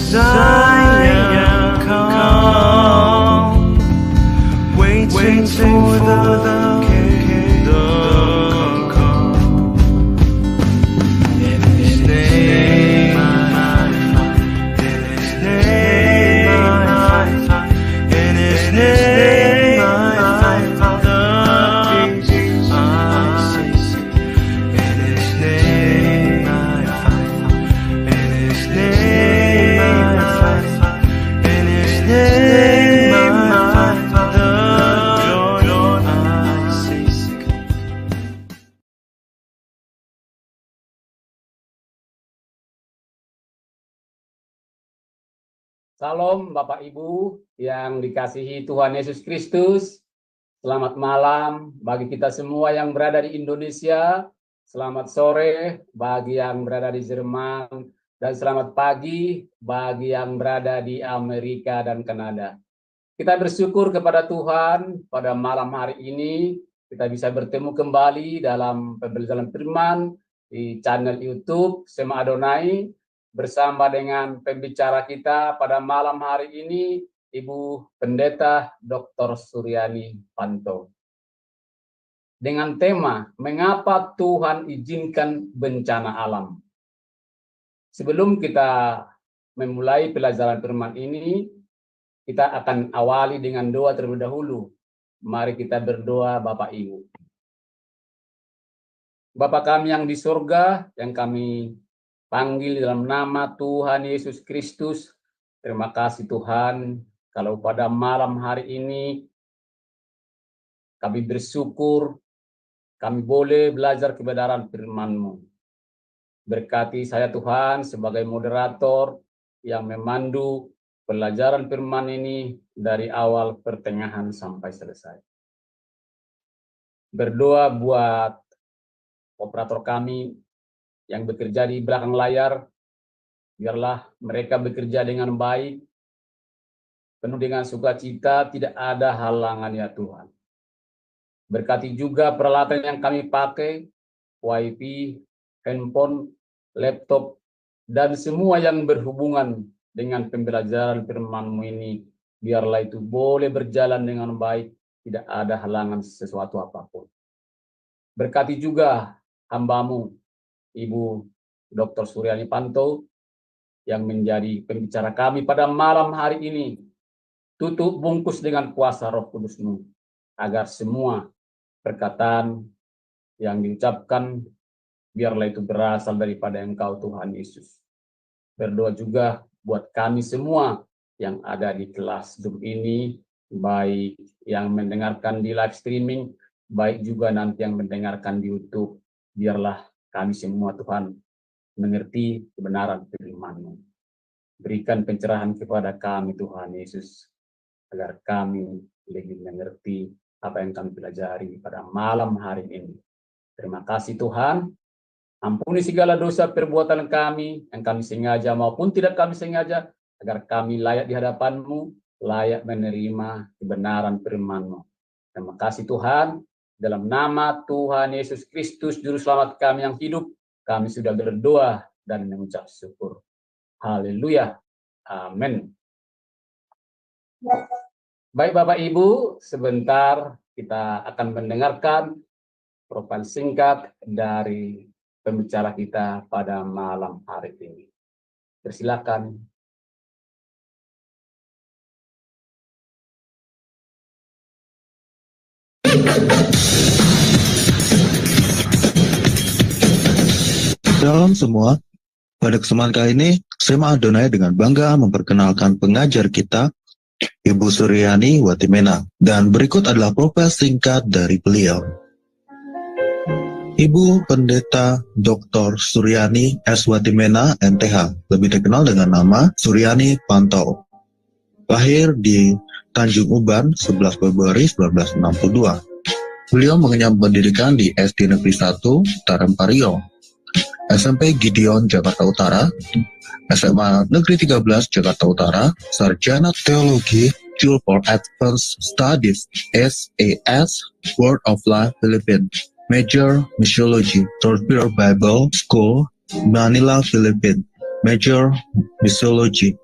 Zion come, waiting for the kingdom come. In His name I find, in His name I find, in His name I find the peace I seek. In His name I find, in His name. Salam Bapak Ibu yang dikasihi Tuhan Yesus Kristus. Selamat malam bagi kita semua yang berada di Indonesia. Selamat sore bagi yang berada di Jerman. Dan selamat pagi bagi yang berada di Amerika dan Kanada. Kita bersyukur kepada Tuhan pada malam hari ini. Kita bisa bertemu kembali dalam pembelajaran firman di channel YouTube Sema Adonai. Bersama dengan pembicara kita pada malam hari ini, Ibu Pendeta Dr. Suryani Panto. Dengan tema, mengapa Tuhan izinkan bencana alam? Sebelum kita memulai pelajaran firman ini, kita akan awali dengan doa terlebih dahulu. Mari kita berdoa Bapak Ibu. Bapa kami yang di surga, yang kami panggil dalam nama Tuhan Yesus Kristus. Terima kasih Tuhan, kalau pada malam hari ini kami bersyukur, kami boleh belajar kebenaran firman-Mu. Berkati saya Tuhan sebagai moderator yang memandu pelajaran firman ini dari awal pertengahan sampai selesai. Berdoa buat operator kami yang bekerja di belakang layar, biarlah mereka bekerja dengan baik, penuh dengan sukacita, tidak ada halangan ya Tuhan. Berkati juga peralatan yang kami pakai, wifi, handphone, laptop, dan semua yang berhubungan dengan pembelajaran firman-Mu ini, biarlah itu boleh berjalan dengan baik, tidak ada halangan sesuatu apapun. Berkati juga hamba-Mu, Ibu Dr. Suryani Panto, yang menjadi pembicara kami pada malam hari ini. Tutup bungkus dengan kuasa Roh Kudus-Mu, agar semua perkataan yang diucapkan, biarlah itu berasal daripada Engkau Tuhan Yesus. Berdoa juga buat kami semua yang ada di kelas Zoom ini, baik yang mendengarkan di live streaming, baik juga nanti yang mendengarkan di YouTube. Biarlah kami semua Tuhan mengerti kebenaran firman-Mu. Berikan pencerahan kepada kami Tuhan Yesus, agar kami lebih mengerti apa yang kami pelajari pada malam hari ini. Terima kasih Tuhan. Ampuni segala dosa perbuatan kami, yang kami sengaja maupun tidak kami sengaja, agar kami layak di hadapan-Mu, layak menerima kebenaran firman-Mu. Terima kasih Tuhan. Dalam nama Tuhan Yesus Kristus, Juru Selamat kami yang hidup, kami sudah berdoa dan mengucap syukur. Haleluya. Amin. Baik Bapak Ibu, sebentar kita akan mendengarkan profil singkat dari pembicara kita pada malam hari ini. Persilakan. Shalom semua, pada kesempatan kali ini Sema Adonai dengan bangga memperkenalkan pengajar kita, Ibu Suryani Watimena, dan berikut adalah profil singkat dari beliau. Ibu Pendeta Dr. Suryani S. Watimena, MTH, lebih dikenal dengan nama Suryani Panto. Lahir di Tanjung Uban 11 Februari 1962. Beliau mengenyam pendidikan di SD Negeri 1 Taramparyo, SMP Gideon Jakarta Utara, SMA Negeri 13 Jakarta Utara, Sarjana Teologi, School for Advanced Studies, SAS, Word of Life Philippines, Major Missiology, Torpedo Bible School, Manila, Philippines, Major Missiology,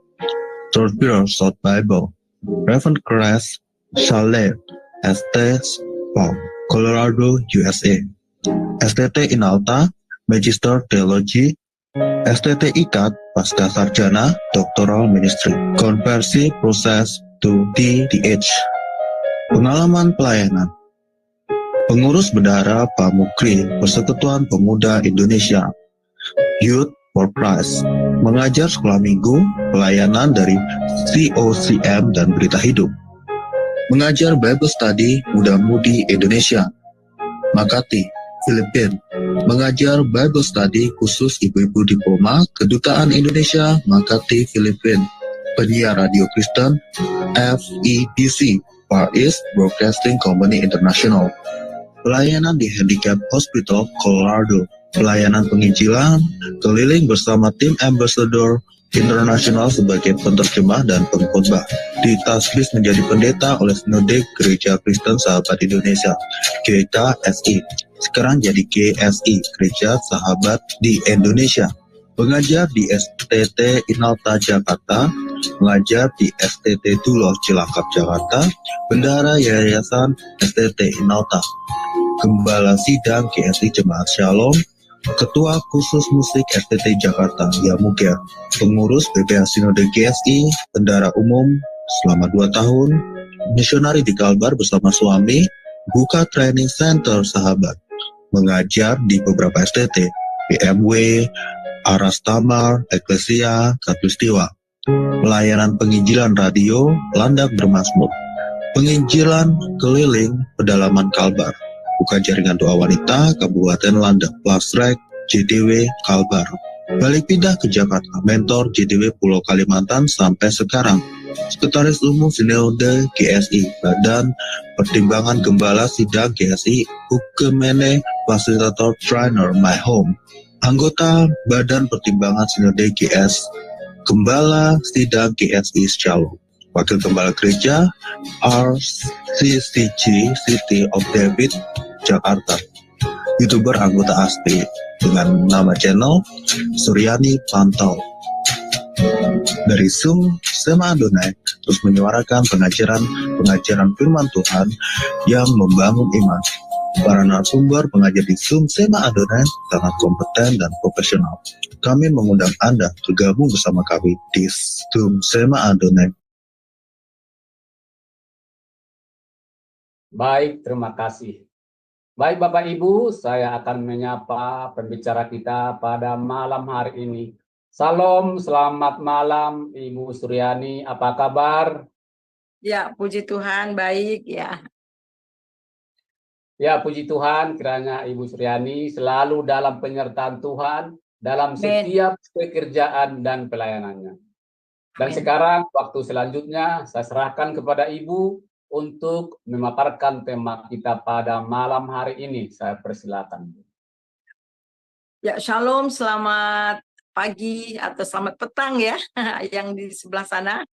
Southfield South Bible, Reverend Crest Chalet, Estes Park, Colorado, USA. STT Inalta, Magister Theology, STT IKAT, Pasca Sarjana, Doctoral Ministry, Konversi Proses to DTH. Pengalaman pelayanan. Pengurus Bendahara Pamukri, Persekutuan Pemuda Indonesia, Youth for Christ, mengajar sekolah minggu, pelayanan dari COCM dan Berita Hidup, mengajar Bible Study Muda-Mudi Indonesia, Makati, Filipina, mengajar Bible Study khusus ibu-ibu diploma Kedutaan Indonesia Makati, Filipina, penyiar radio Kristen FEBC, Far East Broadcasting Company International, pelayanan di Handicap Hospital, Colorado, pelayanan penginjilan keliling bersama tim Ambassador Internasional sebagai penerjemah dan pengkhotbah. Ditasbih menjadi pendeta oleh Sinode Gereja Kristen Sahabat Indonesia, GKSI. Sekarang jadi GSI, Gereja Sahabat di Indonesia. Mengajar di STT Inalta Jakarta, mengajar di STT Tulos Cilangkap Jakarta, bendahara Yayasan STT Inalta, Gembala Sidang GSI Jemaat Shalom, Ketua Khusus Musik STT Jakarta, Yamuger, pengurus BPH Sinode GSI, bendahara umum selama 2 tahun, misionari di Kalbar bersama suami, buka training center sahabat, mengajar di beberapa STT, BMW, Aras Tamar, Eklesia, Katulistiwa, pelayanan penginjilan radio, Landak Bermazmur, penginjilan keliling pedalaman Kalbar, buka jaringan doa wanita, Kabupaten Landak, Lasrek, JDW, Kalbar, balik pindah ke Jakarta, mentor JDW Pulau Kalimantan sampai sekarang, Sekretaris Umum Sinode GSI, Badan Pertimbangan Gembala Sidang GSI, Ukemene Fasilitator Trainer My Home, anggota Badan Pertimbangan Sinode GS, Gembala Sidang GSI Shalom, Wakil Gembala Gereja RCCG City of David, Jakarta, YouTuber anggota ASPI dengan nama channel Suryani Pantau. Dari Zoom Sema Adonai terus menyuarakan pengajaran firman Tuhan yang membangun iman. Para narasumber pengajar di Zoom Sema Adonai sangat kompeten dan profesional. Kami mengundang Anda bergabung bersama kami di Zoom Sema Adonai. Baik, terima kasih. Baik Bapak Ibu, saya akan menyapa pembicara kita pada malam hari ini. Salam, selamat malam Ibu Suryani, apa kabar? Ya, puji Tuhan, baik ya. Ya, puji Tuhan, kiranya Ibu Suryani selalu dalam penyertaan Tuhan dalam setiap pekerjaan dan pelayanannya. Dan sekarang waktu selanjutnya saya serahkan kepada Ibu untuk memaparkan tema kita pada malam hari ini. Saya persilakan. Ya, shalom, selamat pagi atau selamat petang ya yang di sebelah sana.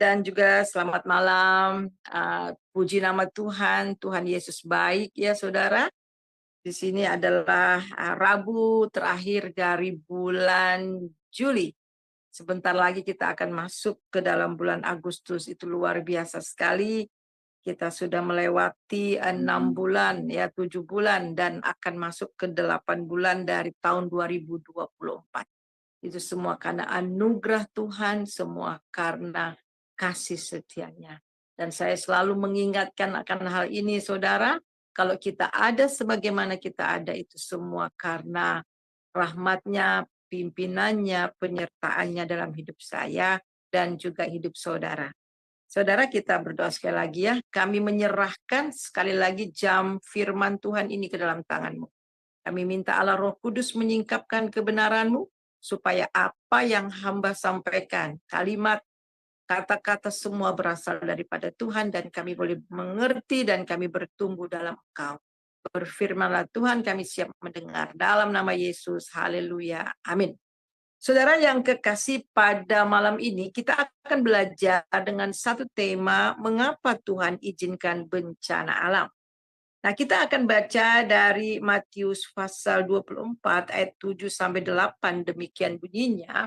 Dan juga selamat malam, puji nama Tuhan, Tuhan Yesus baik ya saudara. Di sini adalah Rabu terakhir dari bulan Juli. Sebentar lagi kita akan masuk ke dalam bulan Agustus, itu luar biasa sekali. Kita sudah melewati 6 bulan, ya 7 bulan, dan akan masuk ke 8 bulan dari tahun 2024. Itu semua karena anugerah Tuhan, semua karena kasih setianya. Dan saya selalu mengingatkan akan hal ini, saudara, kalau kita ada sebagaimana kita ada, itu semua karena rahmatnya, pimpinannya, penyertaannya dalam hidup saya, dan juga hidup saudara. Saudara, kita berdoa sekali lagi ya. Kami menyerahkan sekali lagi jam firman Tuhan ini ke dalam tangan-Mu. Kami minta Allah Roh Kudus menyingkapkan kebenaran-Mu, supaya apa yang hamba sampaikan, kalimat, kata-kata semua berasal daripada Tuhan, dan kami boleh mengerti dan kami bertumbuh dalam Engkau. Berfirmanlah Tuhan, kami siap mendengar. Dalam nama Yesus, haleluya, amin. Saudara yang kekasih, pada malam ini kita akan belajar dengan satu tema, mengapa Tuhan izinkan bencana alam. Nah, kita akan baca dari Matius pasal 24 ayat 7-8, demikian bunyinya.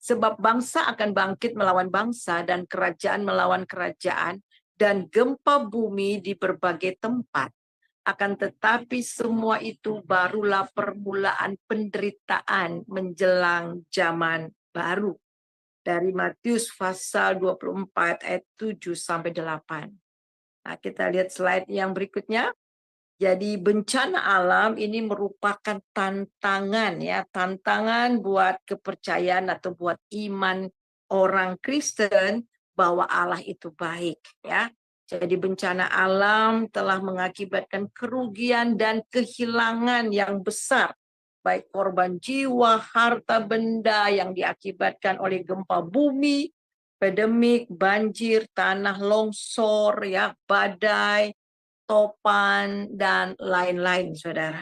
Sebab bangsa akan bangkit melawan bangsa dan kerajaan melawan kerajaan dan gempa bumi di berbagai tempat. Akan tetapi semua itu barulah permulaan penderitaan menjelang zaman baru. Dari Matius pasal 24 ayat 7 sampai 8. Nah, kita lihat slide yang berikutnya. Jadi bencana alam ini merupakan tantangan ya, tantangan buat kepercayaan atau buat iman orang Kristen bahwa Allah itu baik ya. Jadi bencana alam telah mengakibatkan kerugian dan kehilangan yang besar, baik korban jiwa, harta benda yang diakibatkan oleh gempa bumi, pandemik, banjir, tanah longsor ya, badai, topan, dan lain-lain, saudara.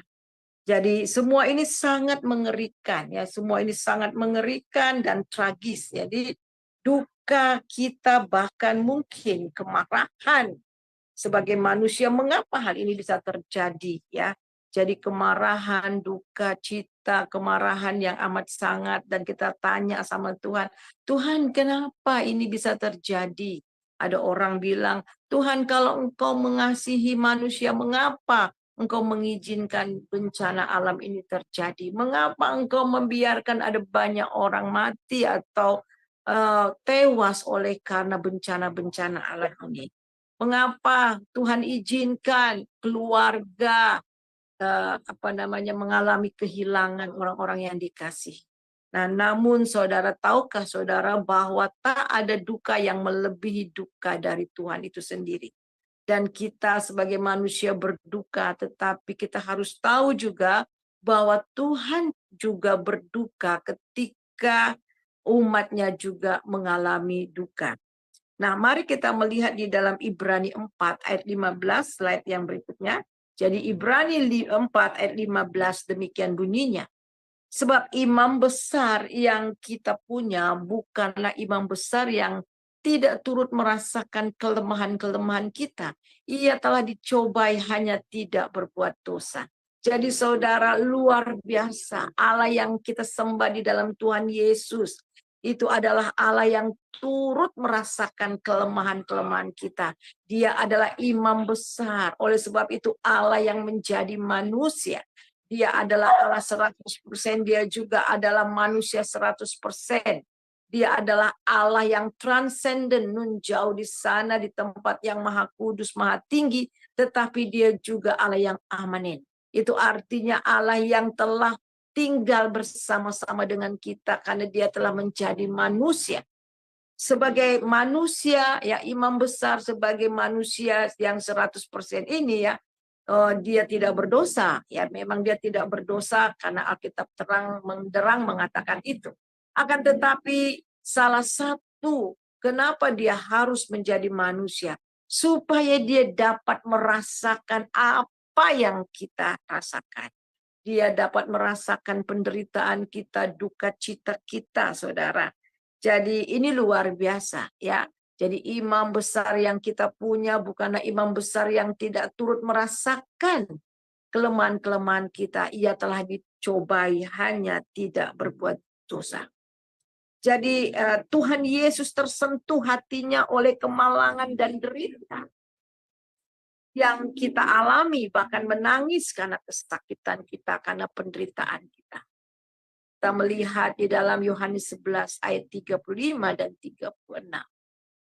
Jadi semua ini sangat mengerikan, ya. Semua ini sangat mengerikan dan tragis. Jadi duka kita bahkan mungkin kemarahan sebagai manusia. Mengapa hal ini bisa terjadi, ya? Jadi kemarahan, duka cita, kemarahan yang amat sangat, dan kita tanya sama Tuhan, Tuhan kenapa ini bisa terjadi? Ada orang bilang, Tuhan kalau Engkau mengasihi manusia, mengapa Engkau mengizinkan bencana alam ini terjadi? Mengapa Engkau membiarkan ada banyak orang mati atau tewas oleh karena bencana-bencana alam ini? Mengapa Tuhan izinkan keluarga mengalami kehilangan orang-orang yang dikasih? Nah, namun saudara, tahukah saudara bahwa tak ada duka yang melebihi duka dari Tuhan itu sendiri. Dan kita sebagai manusia berduka, tetapi kita harus tahu juga bahwa Tuhan juga berduka ketika umatnya juga mengalami duka. Nah, mari kita melihat di dalam Ibrani 4 ayat 15, slide yang berikutnya. Jadi Ibrani 4 ayat 15 demikian bunyinya. Sebab imam besar yang kita punya bukanlah imam besar yang tidak turut merasakan kelemahan-kelemahan kita. Ia telah dicobai hanya tidak berbuat dosa. Jadi saudara, luar biasa. Allah yang kita sembah di dalam Tuhan Yesus itu adalah Allah yang turut merasakan kelemahan-kelemahan kita. Dia adalah imam besar. Oleh sebab itu Allah yang menjadi manusia. Dia adalah Allah 100%, dia juga adalah manusia 100%. Dia adalah Allah yang transenden, nun jauh di sana di tempat yang maha kudus, maha tinggi, tetapi dia juga Allah yang amanin. Itu artinya Allah yang telah tinggal bersama-sama dengan kita karena dia telah menjadi manusia. Sebagai manusia, ya imam besar sebagai manusia yang 100% ini ya, dia tidak berdosa, ya memang dia tidak berdosa karena Alkitab terang menderang mengatakan itu. Akan tetapi salah satu kenapa dia harus menjadi manusia, supaya dia dapat merasakan apa yang kita rasakan. Dia dapat merasakan penderitaan kita, duka cita kita, saudara. Jadi ini luar biasa, ya. Jadi imam besar yang kita punya bukanlah imam besar yang tidak turut merasakan kelemahan-kelemahan kita. Ia telah dicobai hanya tidak berbuat dosa. Jadi Tuhan Yesus tersentuh hatinya oleh kemalangan dan derita yang kita alami, bahkan menangis karena kesakitan kita, karena penderitaan kita. Kita melihat di dalam Yohanes 11 ayat 35 dan 36.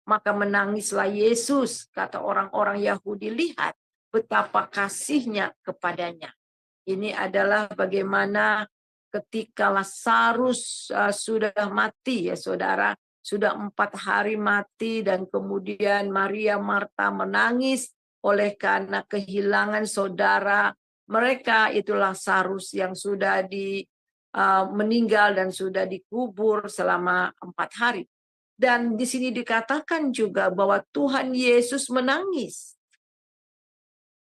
Maka menangislah Yesus, kata orang-orang Yahudi, lihat betapa kasihnya kepadanya. Ini adalah bagaimana ketika Lazarus sudah mati, ya saudara, sudah 4 hari mati, dan kemudian Maria Marta menangis oleh karena kehilangan saudara mereka, itu Lazarus yang sudah meninggal dan sudah dikubur selama 4 hari. Dan di sini dikatakan juga bahwa Tuhan Yesus menangis.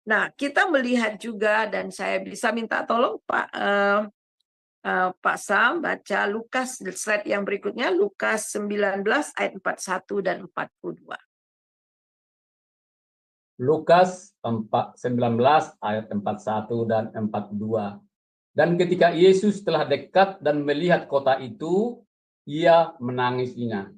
Nah, kita melihat juga, dan saya bisa minta tolong Pak Sam baca Lukas, slide yang berikutnya, Lukas 19 ayat 41 dan 42. Lukas 19 ayat 41 dan 42. Dan ketika Yesus telah dekat dan melihat kota itu, ia menangisinya.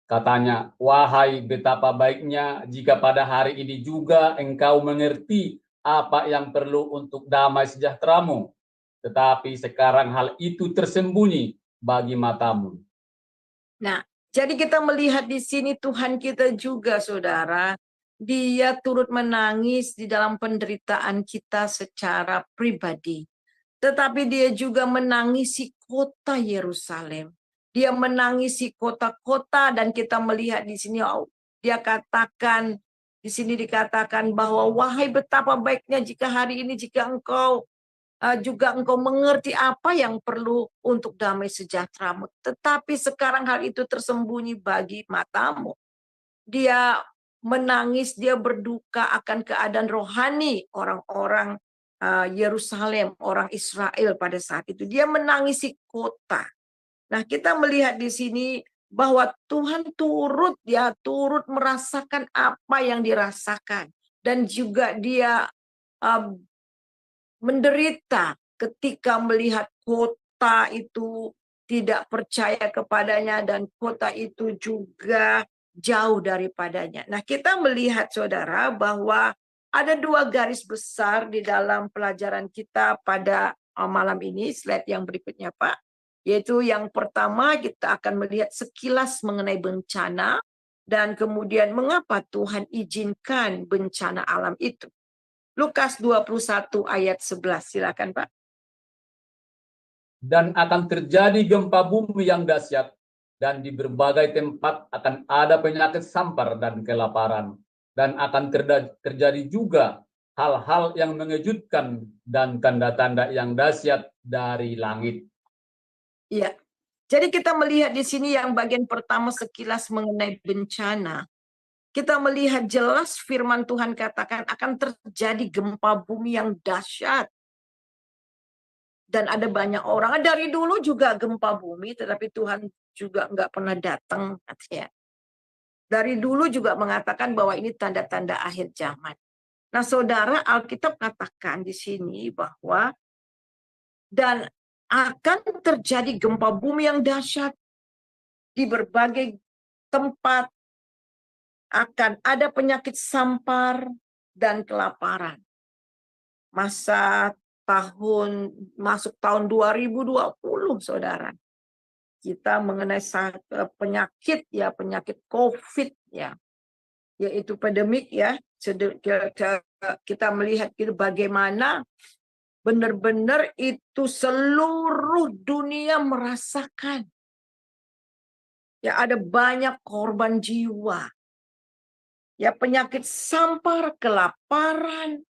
Katanya, wahai betapa baiknya jika pada hari ini juga engkau mengerti apa yang perlu untuk damai sejahteramu. Tetapi sekarang hal itu tersembunyi bagi matamu. Nah, jadi kita melihat di sini Tuhan kita juga, saudara, Dia turut menangis di dalam penderitaan kita secara pribadi. Tetapi Dia juga menangisi kota Yerusalem. Dia menangisi kota-kota, dan kita melihat di sini Dia katakan, di sini dikatakan bahwa wahai betapa baiknya jika hari ini jika engkau juga engkau mengerti apa yang perlu untuk damai sejahteramu. Tetapi sekarang hal itu tersembunyi bagi matamu. Dia menangis, dia berduka akan keadaan rohani orang-orang Yerusalem, orang Israel pada saat itu. Dia menangisi kota. Nah, kita melihat di sini bahwa Tuhan turut merasakan apa yang dirasakan, dan juga Dia menderita ketika melihat kota itu tidak percaya kepadanya dan kota itu juga jauh daripadanya. Nah, kita melihat, saudara, bahwa ada dua garis besar di dalam pelajaran kita pada malam ini. Slide yang berikutnya, Pak. Yaitu yang pertama, kita akan melihat sekilas mengenai bencana, dan kemudian mengapa Tuhan izinkan bencana alam itu. Lukas 21 ayat 11, silakan Pak. Dan akan terjadi gempa bumi yang dahsyat, dan di berbagai tempat akan ada penyakit sampar dan kelaparan, dan akan terjadi juga hal-hal yang mengejutkan dan tanda-tanda yang dahsyat dari langit. Iya. Jadi kita melihat di sini yang bagian pertama sekilas mengenai bencana. Kita melihat jelas firman Tuhan katakan akan terjadi gempa bumi yang dahsyat. Dan ada banyak orang, dari dulu juga gempa bumi, tetapi Tuhan juga nggak pernah datang. Ya. Dari dulu juga mengatakan bahwa ini tanda-tanda akhir zaman. Nah, saudara, Alkitab katakan di sini bahwa dan akan terjadi gempa bumi yang dahsyat di berbagai tempat, akan ada penyakit sampar dan kelaparan. Masuk tahun 2020, saudara. Kita mengenai penyakit COVID ya, yaitu pandemik ya. Kita melihat bagaimana benar-benar itu seluruh dunia merasakan. Ya, ada banyak korban jiwa. Ya, penyakit sampar, kelaparan.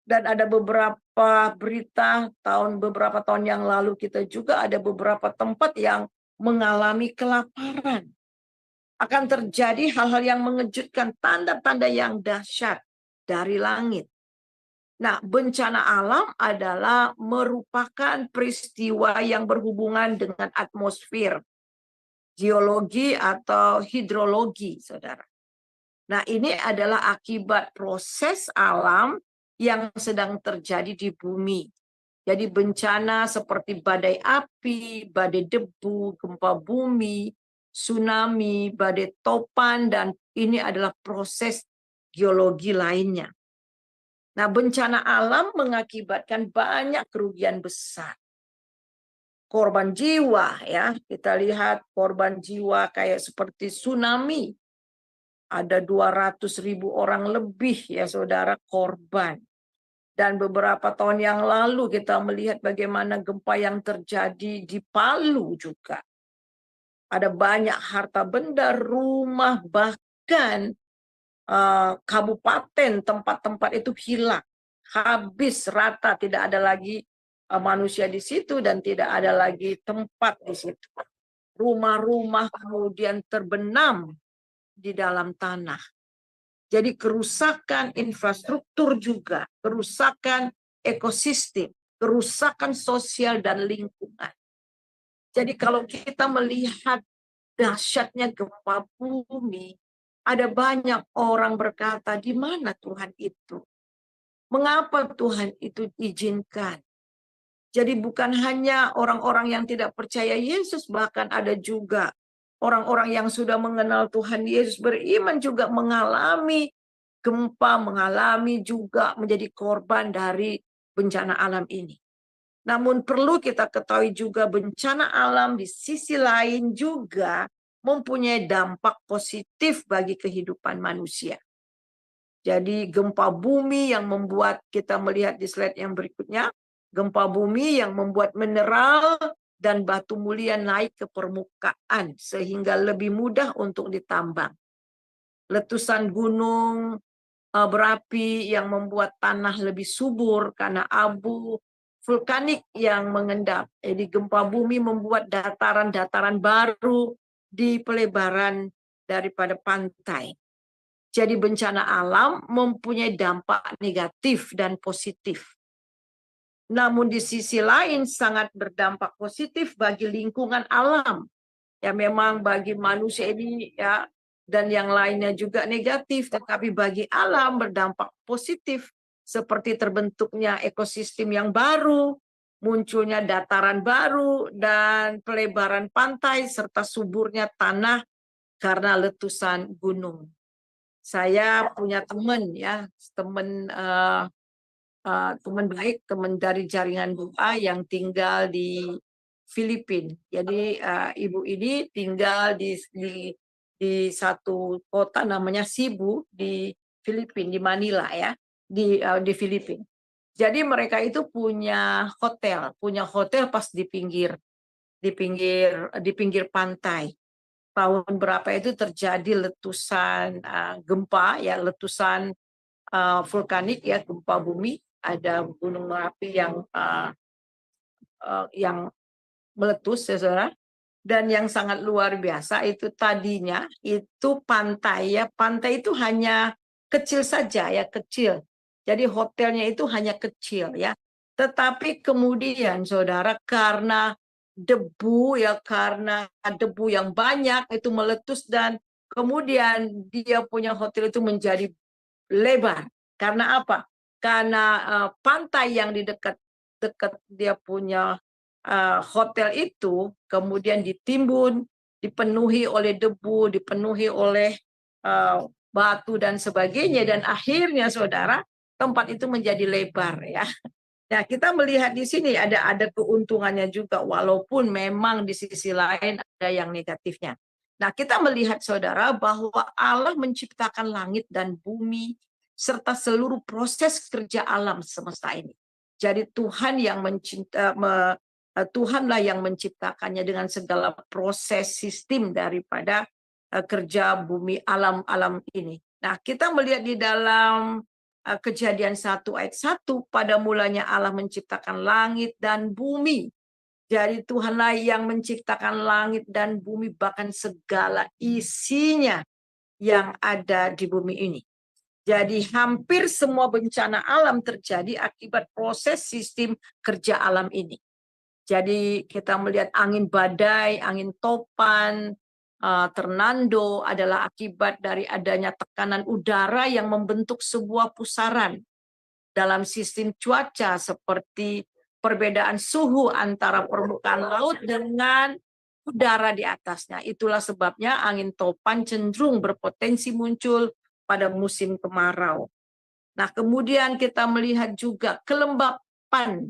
Dan ada beberapa berita beberapa tahun yang lalu kita juga ada beberapa tempat yang mengalami kelaparan. Akan terjadi hal-hal yang mengejutkan, tanda-tanda yang dahsyat dari langit. Nah, bencana alam adalah merupakan peristiwa yang berhubungan dengan atmosfer, geologi atau hidrologi, saudara. Nah, ini adalah akibat proses alam yang sedang terjadi di bumi. Jadi bencana seperti badai api, badai debu, gempa bumi, tsunami, badai topan, dan ini adalah proses geologi lainnya. Nah, bencana alam mengakibatkan banyak kerugian besar. Korban jiwa ya, kita lihat korban jiwa kayak seperti tsunami. Ada 200.000 orang lebih ya saudara korban. Dan beberapa tahun yang lalu kita melihat bagaimana gempa yang terjadi di Palu juga. Ada banyak harta benda, rumah, bahkan kabupaten, tempat-tempat itu hilang. Habis rata, tidak ada lagi manusia di situ dan tidak ada lagi tempat di situ. Rumah-rumah kemudian terbenam di dalam tanah. Jadi kerusakan infrastruktur juga, kerusakan ekosistem, kerusakan sosial dan lingkungan. Jadi kalau kita melihat dahsyatnya gempa bumi, ada banyak orang berkata, di mana Tuhan itu? Mengapa Tuhan itu izinkan? Jadi bukan hanya orang-orang yang tidak percaya Yesus, bahkan ada juga orang-orang yang sudah mengenal Tuhan Yesus, beriman juga mengalami gempa, mengalami juga menjadi korban dari bencana alam ini. Namun perlu kita ketahui juga bencana alam di sisi lain juga mempunyai dampak positif bagi kehidupan manusia. Jadi gempa bumi yang membuat kita melihat di slide yang berikutnya, gempa bumi yang membuat mineral dan batu mulia naik ke permukaan sehingga lebih mudah untuk ditambang. Letusan gunung berapi yang membuat tanah lebih subur karena abu vulkanik yang mengendap. Jadi gempa bumi membuat dataran-dataran baru di pelebaran daripada pantai. Jadi bencana alam mempunyai dampak negatif dan positif. Namun di sisi lain sangat berdampak positif bagi lingkungan alam. Ya memang bagi manusia ini ya dan yang lainnya juga negatif, tetapi bagi alam berdampak positif seperti terbentuknya ekosistem yang baru, munculnya dataran baru dan pelebaran pantai serta suburnya tanah karena letusan gunung. Saya punya teman ya, teman baik, teman dari jaringan doa yang tinggal di Filipina. Jadi ibu ini tinggal di satu kota namanya Cebu di Filipina, di Manila ya, di Filipina. Jadi mereka itu punya hotel pas di pinggir pantai. Tahun berapa itu terjadi letusan gempa ya, letusan vulkanik ya, gempa bumi, ada gunung berapi yang meletus ya saudara. Dan yang sangat luar biasa itu tadinya itu pantai ya, pantai itu hanya kecil saja ya, kecil. Jadi hotelnya itu hanya kecil ya. Tetapi kemudian saudara karena debu yang banyak itu meletus dan kemudian dia punya hotel itu menjadi lebar. Karena apa? Karena pantai yang di dekat dia punya hotel itu kemudian ditimbun, dipenuhi oleh debu, dipenuhi oleh batu dan sebagainya, dan akhirnya saudara tempat itu menjadi lebar ya. Nah, kita melihat di sini ada keuntungannya juga, walaupun memang di sisi lain ada yang negatifnya. Nah, kita melihat saudara bahwa Allah menciptakan langit dan bumi serta seluruh proses kerja alam semesta ini. Jadi Tuhanlah yang menciptakannya dengan segala proses sistem daripada kerja bumi alam ini. Nah, kita melihat di dalam Kejadian 1 ayat 1, pada mulanya Allah menciptakan langit dan bumi. Jadi Tuhanlah yang menciptakan langit dan bumi, bahkan segala isinya yang ada di bumi ini. Jadi hampir semua bencana alam terjadi akibat proses sistem kerja alam ini. Jadi kita melihat angin badai, angin topan, tornado adalah akibat dari adanya tekanan udara yang membentuk sebuah pusaran dalam sistem cuaca, seperti perbedaan suhu antara permukaan laut dengan udara di atasnya. Itulah sebabnya angin topan cenderung berpotensi muncul pada musim kemarau. Nah, kemudian kita melihat juga kelembapan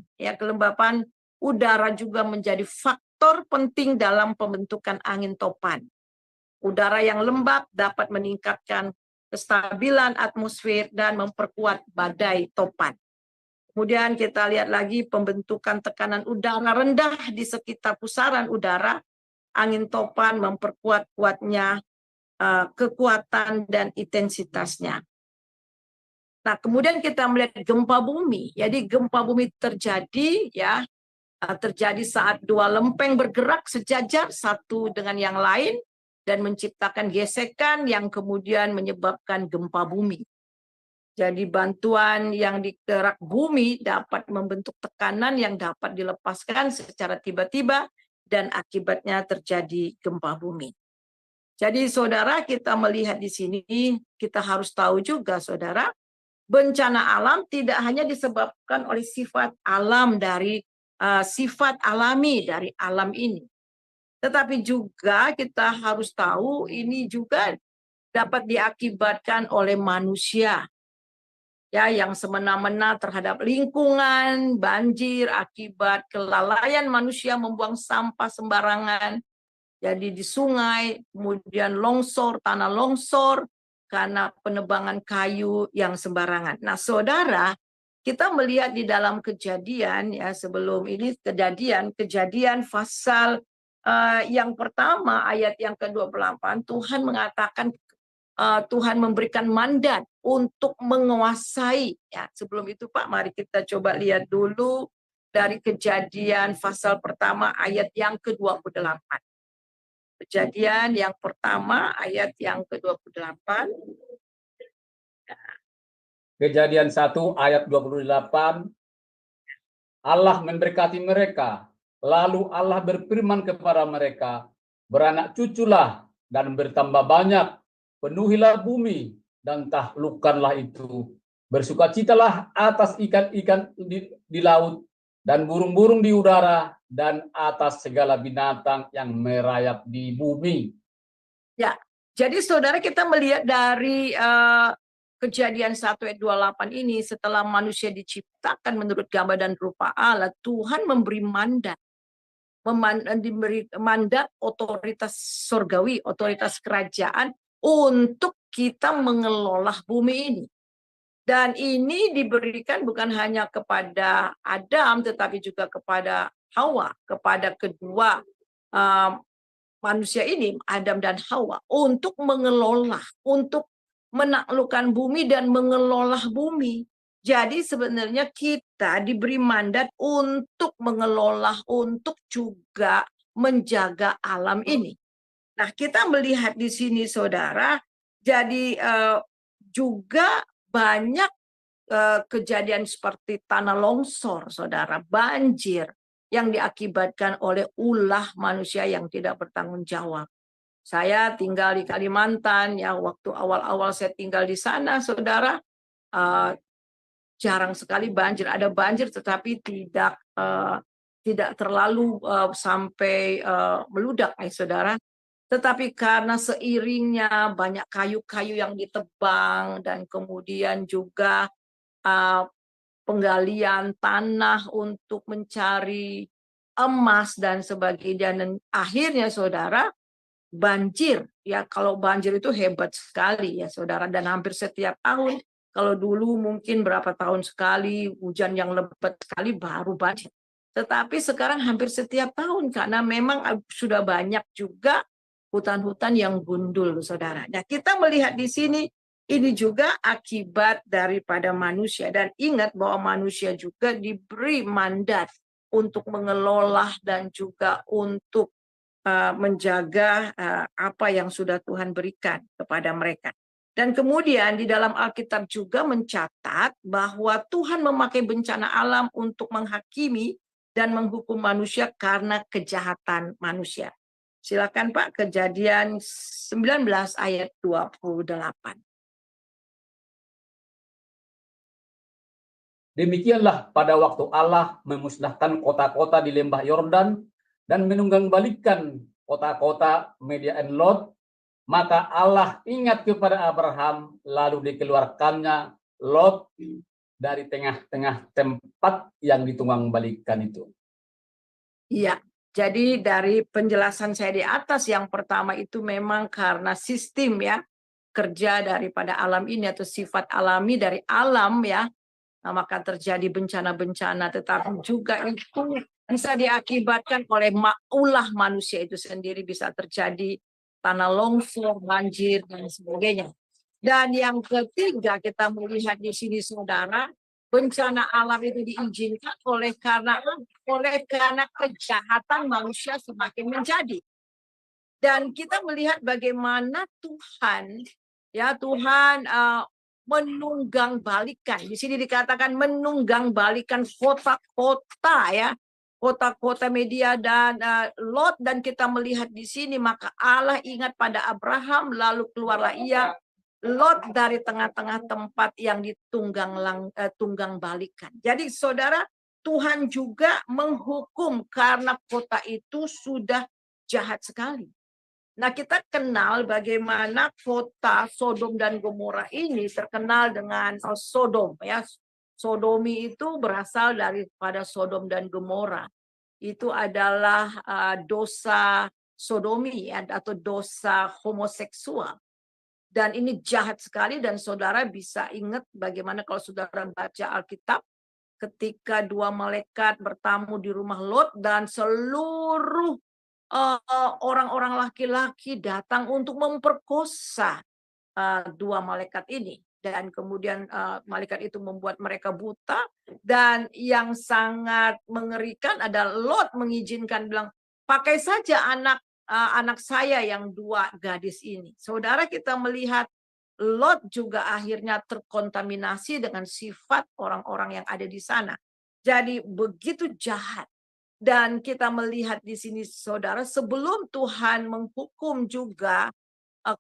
udara juga menjadi faktor penting dalam pembentukan angin topan. Udara yang lembab dapat meningkatkan kestabilan atmosfer dan memperkuat badai topan. Kemudian kita lihat lagi pembentukan tekanan udara rendah di sekitar pusaran udara. Angin topan memperkuat kuatnya kekuatan dan intensitasnya. Nah, kemudian kita melihat gempa bumi. Jadi gempa bumi terjadi saat dua lempeng bergerak sejajar satu dengan yang lain dan menciptakan gesekan yang kemudian menyebabkan gempa bumi. Jadi bantuan yang digerak bumi dapat membentuk tekanan yang dapat dilepaskan secara tiba-tiba dan akibatnya terjadi gempa bumi. Jadi saudara, kita melihat di sini, kita harus tahu juga saudara, bencana alam tidak hanya disebabkan oleh sifat alam dari sifat alami dari alam ini. Tetapi juga kita harus tahu ini juga dapat diakibatkan oleh manusia. Ya, yang semena-mena terhadap lingkungan, banjir akibat kelalaian manusia membuang sampah sembarangan. Jadi di sungai, kemudian longsor, tanah longsor karena penebangan kayu yang sembarangan. Nah, saudara, kita melihat di dalam Kejadian ya, sebelum ini kejadian pasal yang pertama ayat yang ke-28, Tuhan mengatakan Tuhan memberikan mandat untuk menguasai. Ya, sebelum itu Pak, mari kita coba lihat dulu dari Kejadian pasal pertama ayat yang ke-28. Kejadian yang pertama ayat yang ke-28. Kejadian 1 ayat 28. Allah memberkati mereka, lalu Allah berfirman kepada mereka, beranak cuculah dan bertambah banyak, penuhilah bumi dan taklukkanlah itu. Bersukacitalah atas ikan-ikan di laut dan burung-burung di udara dan atas segala binatang yang merayap di bumi. Ya, jadi saudara kita melihat dari Kejadian 1 ayat 28 ini, setelah manusia diciptakan menurut gambar dan rupa Allah, Tuhan memberi mandat. Diberi mandat otoritas surgawi, otoritas kerajaan untuk kita mengelola bumi ini. Dan ini diberikan bukan hanya kepada Adam, tetapi juga kepada Hawa, kepada kedua manusia ini, Adam dan Hawa, untuk mengelola, untuk menaklukkan bumi dan mengelola bumi. Jadi sebenarnya kita diberi mandat untuk mengelola, untuk juga menjaga alam ini. Nah, kita melihat di sini saudara, jadi juga banyak kejadian seperti tanah longsor, saudara, banjir yang diakibatkan oleh ulah manusia yang tidak bertanggung jawab. Saya tinggal di Kalimantan, ya waktu awal-awal saya tinggal di sana, saudara, jarang sekali banjir. Ada banjir, tetapi tidak terlalu sampai meludak, saudara. Tetapi karena seiringnya banyak kayu-kayu yang ditebang dan kemudian juga penggalian tanah untuk mencari emas dan sebagainya, dan akhirnya saudara banjir. Ya, kalau banjir itu hebat sekali ya saudara, dan hampir setiap tahun. Kalau dulu mungkin berapa tahun sekali hujan yang lebat sekali baru banjir. Tetapi sekarang hampir setiap tahun karena memang sudah banyak juga hutan-hutan yang gundul, saudara. Nah, kita melihat di sini ini juga akibat daripada manusia. Dan ingat bahwa manusia juga diberi mandat untuk mengelola dan juga untuk menjaga apa yang sudah Tuhan berikan kepada mereka. Dan kemudian di dalam Alkitab juga mencatat bahwa Tuhan memakai bencana alam untuk menghakimi dan menghukum manusia karena kejahatan manusia. Silakan Pak, Kejadian 19 ayat 28. Demikianlah pada waktu Allah memusnahkan kota-kota di lembah Yordan dan menunggang-balikan kota-kota Median Lot, maka Allah ingat kepada Abraham, lalu dikeluarkannya Lot dari tengah-tengah tempat yang ditunggang-balikan itu. Iya, jadi dari penjelasan saya di atas, yang pertama itu memang karena sistem ya, kerja daripada alam ini atau sifat alami dari alam ya, nah, maka terjadi bencana-bencana, tetapi juga itu bisa diakibatkan oleh ulah manusia itu sendiri, bisa terjadi tanah longsor, banjir, dan sebagainya. Dan yang ketiga kita melihat di sini saudara, bencana alam itu diizinkan oleh karena kejahatan manusia semakin menjadi. Dan kita melihat bagaimana Tuhan menunggang-balikan. Di sini dikatakan menunggang-balikan kota-kota ya, kota-kota Media dan Lot, dan kita melihat di sini maka Allah ingat pada Abraham, lalu keluarlah ia Lot dari tengah-tengah tempat yang ditunggang-balikan. Jadi saudara, Tuhan juga menghukum karena kota itu sudah jahat sekali. Nah, kita kenal bagaimana kota Sodom dan Gomora ini terkenal dengan Sodom, ya. Sodomi itu berasal daripada Sodom dan Gomora. Itu adalah dosa sodomi, ya, atau dosa homoseksual. Dan ini jahat sekali, dan saudara bisa ingat bagaimana kalau saudara baca Alkitab ketika dua malaikat bertamu di rumah Lot dan seluruh orang-orang laki-laki datang untuk memperkosa dua malaikat ini. Dan kemudian malaikat itu membuat mereka buta. Dan yang sangat mengerikan adalah Lot mengizinkan, bilang, pakai saja anak saya yang dua gadis ini. Saudara, kita melihat Lot juga akhirnya terkontaminasi dengan sifat orang-orang yang ada di sana. Jadi begitu jahat. Dan kita melihat di sini, saudara, sebelum Tuhan menghukum juga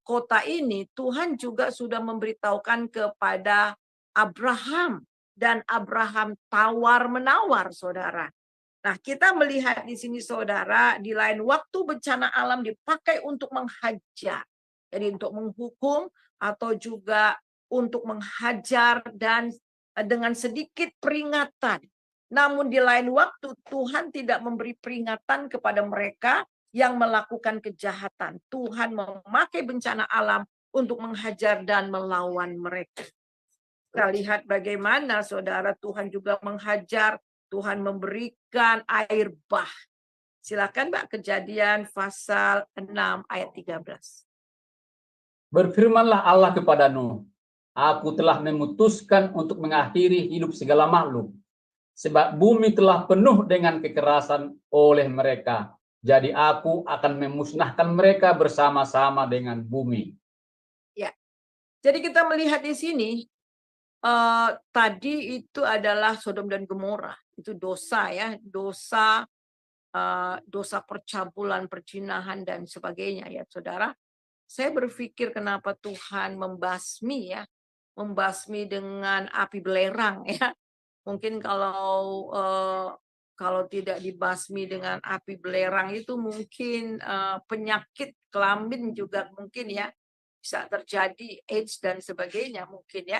kota ini, Tuhan juga sudah memberitahukan kepada Abraham, dan Abraham tawar-menawar, saudara. Nah, kita melihat di sini, saudara, di lain waktu bencana alam dipakai untuk menghajar. Jadi untuk menghukum atau juga untuk menghajar dan dengan sedikit peringatan. Namun di lain waktu Tuhan tidak memberi peringatan kepada mereka yang melakukan kejahatan. Tuhan memakai bencana alam untuk menghajar dan melawan mereka. Kita lihat bagaimana, saudara, Tuhan juga menghajar, Tuhan memberikan air bah. Silakan, Mbak, Kejadian pasal 6 ayat 13. Berfirmanlah Allah kepada Nuh, aku telah memutuskan untuk mengakhiri hidup segala makhluk, sebab bumi telah penuh dengan kekerasan oleh mereka. Jadi aku akan memusnahkan mereka bersama-sama dengan bumi. Ya, jadi kita melihat di sini, tadi itu adalah Sodom dan Gomora. Itu dosa, ya, dosa percabulan, perzinahan dan sebagainya, ya, saudara. Saya berpikir kenapa Tuhan membasmi dengan api belerang, ya. Mungkin kalau tidak dibasmi dengan api belerang itu mungkin penyakit kelamin juga mungkin, ya, bisa terjadi, AIDS dan sebagainya mungkin, ya.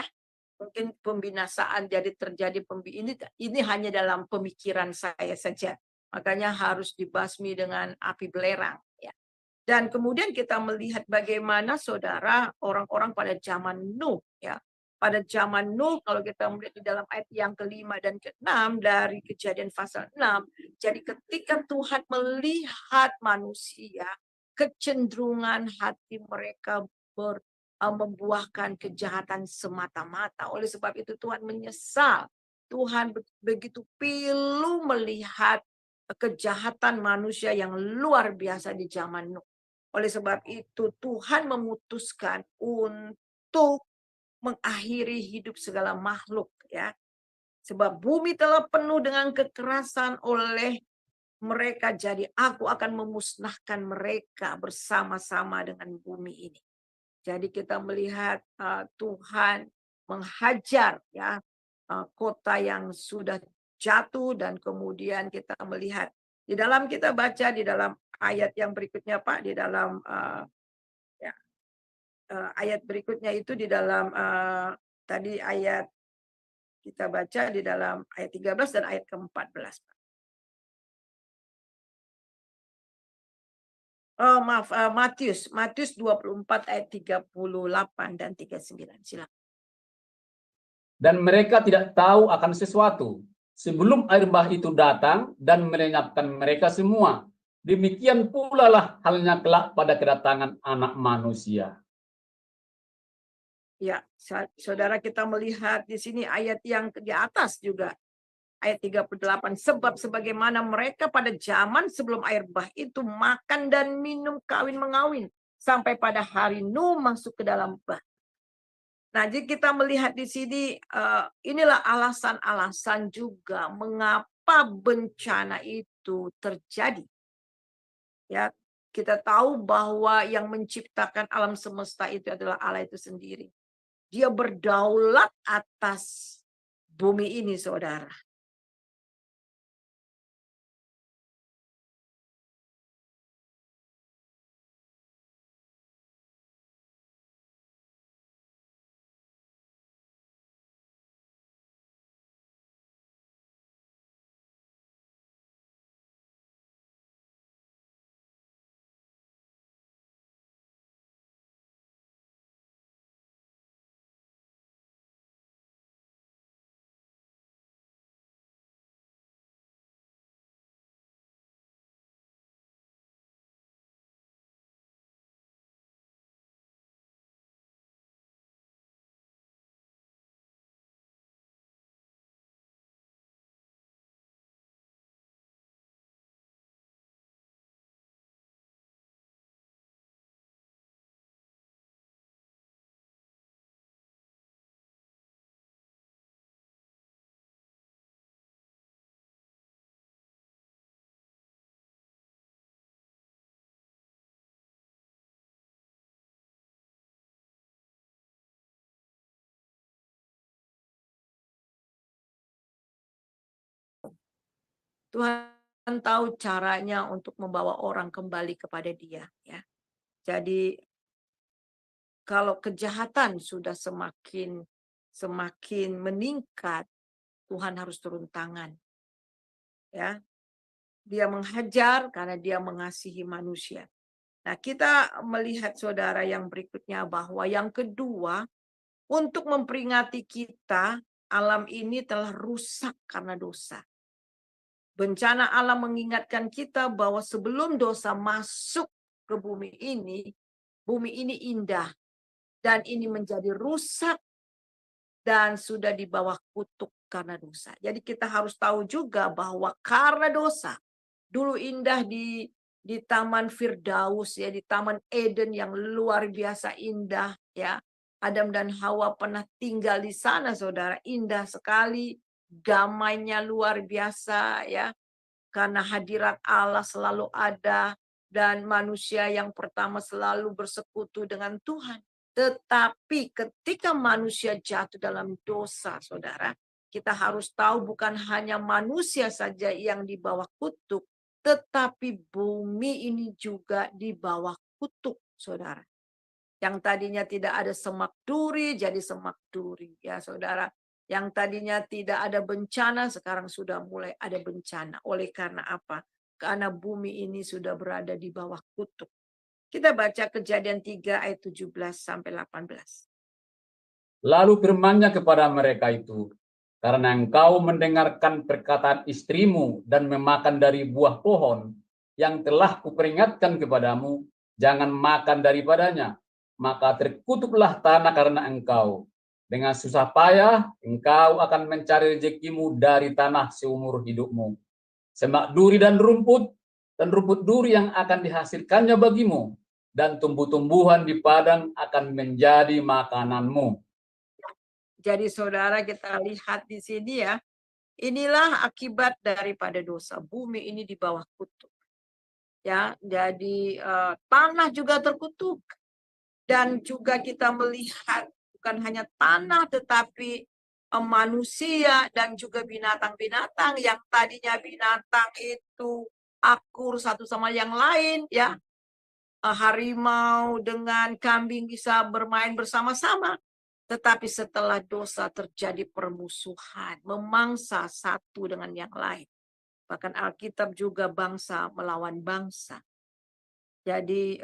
Mungkin pembinasaan jadi terjadi ini hanya dalam pemikiran saya saja. Makanya harus dibasmi dengan api belerang, ya. Dan kemudian kita melihat bagaimana, saudara, orang-orang pada zaman Nuh, ya. Pada zaman Nuh, kalau kita melihat di dalam ayat yang ke-5 dan ke-6 dari Kejadian pasal 6, jadi ketika Tuhan melihat manusia, kecenderungan hati mereka membuahkan kejahatan semata-mata. Oleh sebab itu Tuhan menyesal. Tuhan begitu pilu melihat kejahatan manusia yang luar biasa di zaman Nuh. Oleh sebab itu Tuhan memutuskan untuk mengakhiri hidup segala makhluk, ya. Sebab bumi telah penuh dengan kekerasan oleh mereka, jadi aku akan memusnahkan mereka bersama-sama dengan bumi ini. Jadi kita melihat Tuhan menghajar, ya, kota yang sudah jatuh, dan kemudian kita melihat di dalam, kita baca di dalam ayat yang berikutnya, Pak, di dalam ayat berikutnya itu di dalam tadi ayat kita baca di dalam ayat 13 dan ayat ke-14, Pak. Maaf, Matius 24 ayat 38 dan 39. Silakan. Dan mereka tidak tahu akan sesuatu sebelum air bah itu datang dan melenyapkan mereka semua. Demikian pula lah halnya kelak pada kedatangan Anak Manusia. Ya, saudara, kita melihat di sini ayat yang di atas juga. Ayat 38, sebab sebagaimana mereka pada zaman sebelum air bah itu makan dan minum kawin mengawin sampai pada hari Nuh masuk ke dalam bah. Nah, jadi kita melihat di sini inilah alasan-alasan juga mengapa bencana itu terjadi. Ya, kita tahu bahwa yang menciptakan alam semesta itu adalah Allah itu sendiri. Dia berdaulat atas bumi ini, saudara. Tuhan tahu caranya untuk membawa orang kembali kepada Dia, ya. Jadi kalau kejahatan sudah semakin meningkat, Tuhan harus turun tangan, ya. Dia menghajar karena Dia mengasihi manusia. Nah, kita melihat saudara yang berikutnya bahwa yang kedua, untuk memperingati kita, alam ini telah rusak karena dosa. Bencana alam mengingatkan kita bahwa sebelum dosa masuk ke bumi ini indah dan ini menjadi rusak dan sudah di bawah kutuk karena dosa. Jadi kita harus tahu juga bahwa karena dosa, dulu indah di Taman Firdaus, ya, di Taman Eden yang luar biasa indah, ya. Adam dan Hawa pernah tinggal di sana, saudara. Indah sekali, damainya luar biasa, ya. Karena hadirat Allah selalu ada dan manusia yang pertama selalu bersekutu dengan Tuhan. Tetapi ketika manusia jatuh dalam dosa, saudara, kita harus tahu bukan hanya manusia saja yang di bawah kutuk, tetapi bumi ini juga di bawah kutuk, saudara. Yang tadinya tidak ada semak duri, jadi semak duri, ya saudara. Yang tadinya tidak ada bencana, sekarang sudah mulai ada bencana. Oleh karena apa? Karena bumi ini sudah berada di bawah kutuk. Kita baca Kejadian 3 ayat 17 sampai 18. Lalu firman-Nya kepada mereka itu, karena engkau mendengarkan perkataan istrimu dan memakan dari buah pohon yang telah kuperingatkan kepadamu, jangan makan daripadanya, maka terkutuklah tanah karena engkau. Dengan susah payah engkau akan mencari rezekimu dari tanah seumur hidupmu. Semak duri dan rumput duri yang akan dihasilkannya bagimu, dan tumbuh-tumbuhan di padang akan menjadi makananmu. Jadi saudara, kita lihat di sini, ya. Inilah akibat daripada dosa. Bumi ini di bawah kutuk. Ya, jadi tanah juga terkutuk. Dan juga kita melihat bukan hanya tanah tetapi manusia dan juga binatang-binatang yang tadinya binatang itu akur satu sama yang lain, ya. Harimau dengan kambing bisa bermain bersama-sama. Tetapi setelah dosa terjadi permusuhan, memangsa satu dengan yang lain. Bahkan Alkitab juga bangsa melawan bangsa. Jadi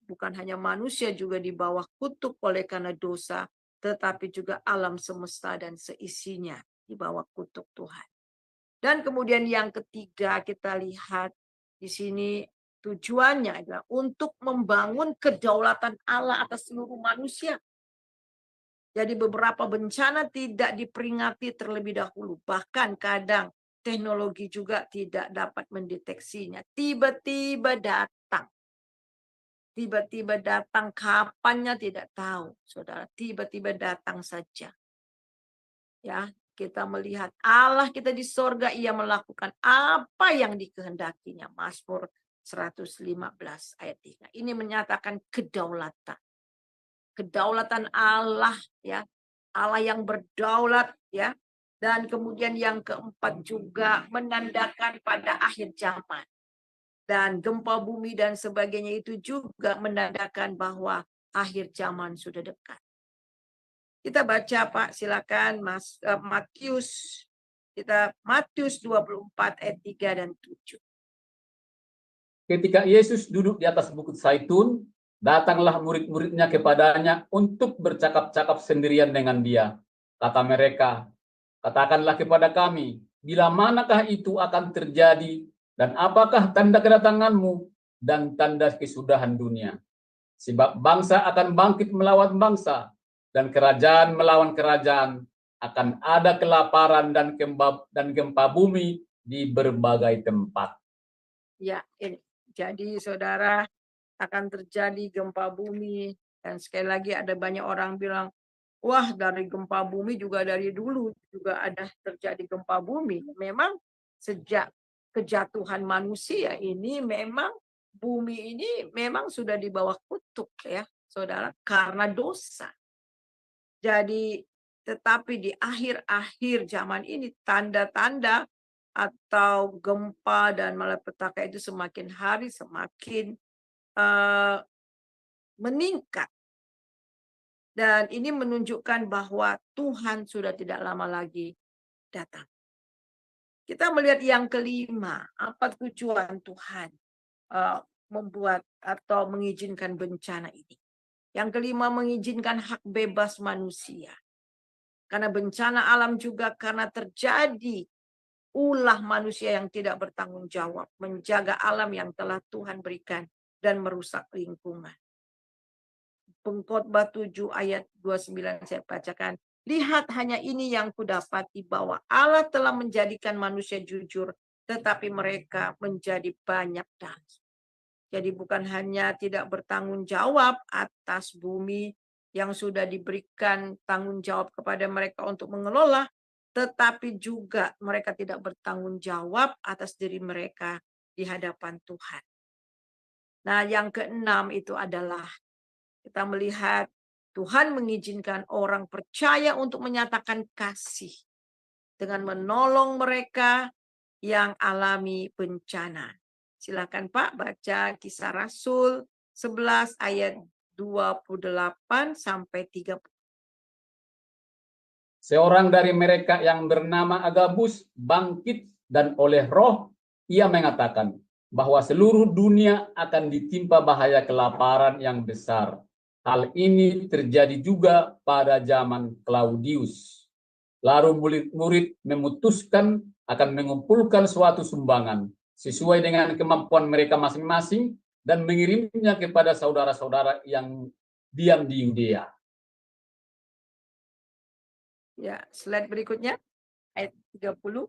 bukan hanya manusia juga di bawah kutuk oleh karena dosa, tetapi juga alam semesta dan seisinya di bawah kutuk Tuhan. Dan kemudian yang ketiga kita lihat di sini tujuannya adalah untuk membangun kedaulatan Allah atas seluruh manusia. Jadi beberapa bencana tidak diperingati terlebih dahulu. Bahkan kadang teknologi juga tidak dapat mendeteksinya. Tiba-tiba datang. Tiba-tiba datang, kapannya tidak tahu, saudara. Tiba-tiba datang saja. Ya, kita melihat Allah kita di sorga, Ia melakukan apa yang dikehendakinya. Mazmur 115 ayat 3. Ini menyatakan kedaulatan. Kedaulatan Allah, ya. Allah yang berdaulat, ya. Dan kemudian yang keempat juga menandakan pada akhir zaman. Dan gempa bumi dan sebagainya itu juga menandakan bahwa akhir zaman sudah dekat. Kita baca, Pak, silakan Matius. Matius 24 ayat 3 dan 7. Ketika Yesus duduk di atas bukit Zaitun, datanglah murid-muridnya kepadanya untuk bercakap-cakap sendirian dengan dia. Kata mereka, katakanlah kepada kami, bila manakah itu akan terjadi, dan apakah tanda kedatanganmu dan tanda kesudahan dunia? Sebab bangsa akan bangkit melawan bangsa, dan kerajaan melawan kerajaan. Akan ada kelaparan dan gempa bumi di berbagai tempat. Ya, jadi saudara, akan terjadi gempa bumi. Dan sekali lagi ada banyak orang bilang, wah, dari gempa bumi juga dari dulu juga ada terjadi gempa bumi. Memang sejak kejatuhan manusia ini memang bumi ini memang sudah di bawah kutuk, ya saudara, karena dosa. Jadi tetapi di akhir-akhir zaman ini tanda-tanda atau gempa dan malapetaka itu semakin hari semakin meningkat. Dan ini menunjukkan bahwa Tuhan sudah tidak lama lagi datang. Kita melihat yang kelima, apa tujuan Tuhan membuat atau mengizinkan bencana ini. Yang kelima, mengizinkan hak bebas manusia. Karena bencana alam juga karena terjadi ulah manusia yang tidak bertanggung jawab, menjaga alam yang telah Tuhan berikan dan merusak lingkungan. Pengkhotbah 7 ayat 29 saya bacakan. Lihat, hanya ini yang kudapati, bahwa Allah telah menjadikan manusia jujur, tetapi mereka menjadi banyak dalih. Jadi bukan hanya tidak bertanggung jawab atas bumi yang sudah diberikan tanggung jawab kepada mereka untuk mengelola, tetapi juga mereka tidak bertanggung jawab atas diri mereka di hadapan Tuhan. Nah, yang keenam itu adalah kita melihat Tuhan mengizinkan orang percaya untuk menyatakan kasih dengan menolong mereka yang alami bencana. Silakan Pak baca Kisah Rasul 11 ayat 28 sampai 30. Seorang dari mereka yang bernama Agabus bangkit dan oleh Roh ia mengatakan bahwa seluruh dunia akan ditimpa bahaya kelaparan yang besar. Hal ini terjadi juga pada zaman Claudius. Lalu murid-murid memutuskan akan mengumpulkan suatu sumbangan sesuai dengan kemampuan mereka masing-masing dan mengirimnya kepada saudara-saudara yang diam di Yudea. Ya, slide berikutnya ayat 30.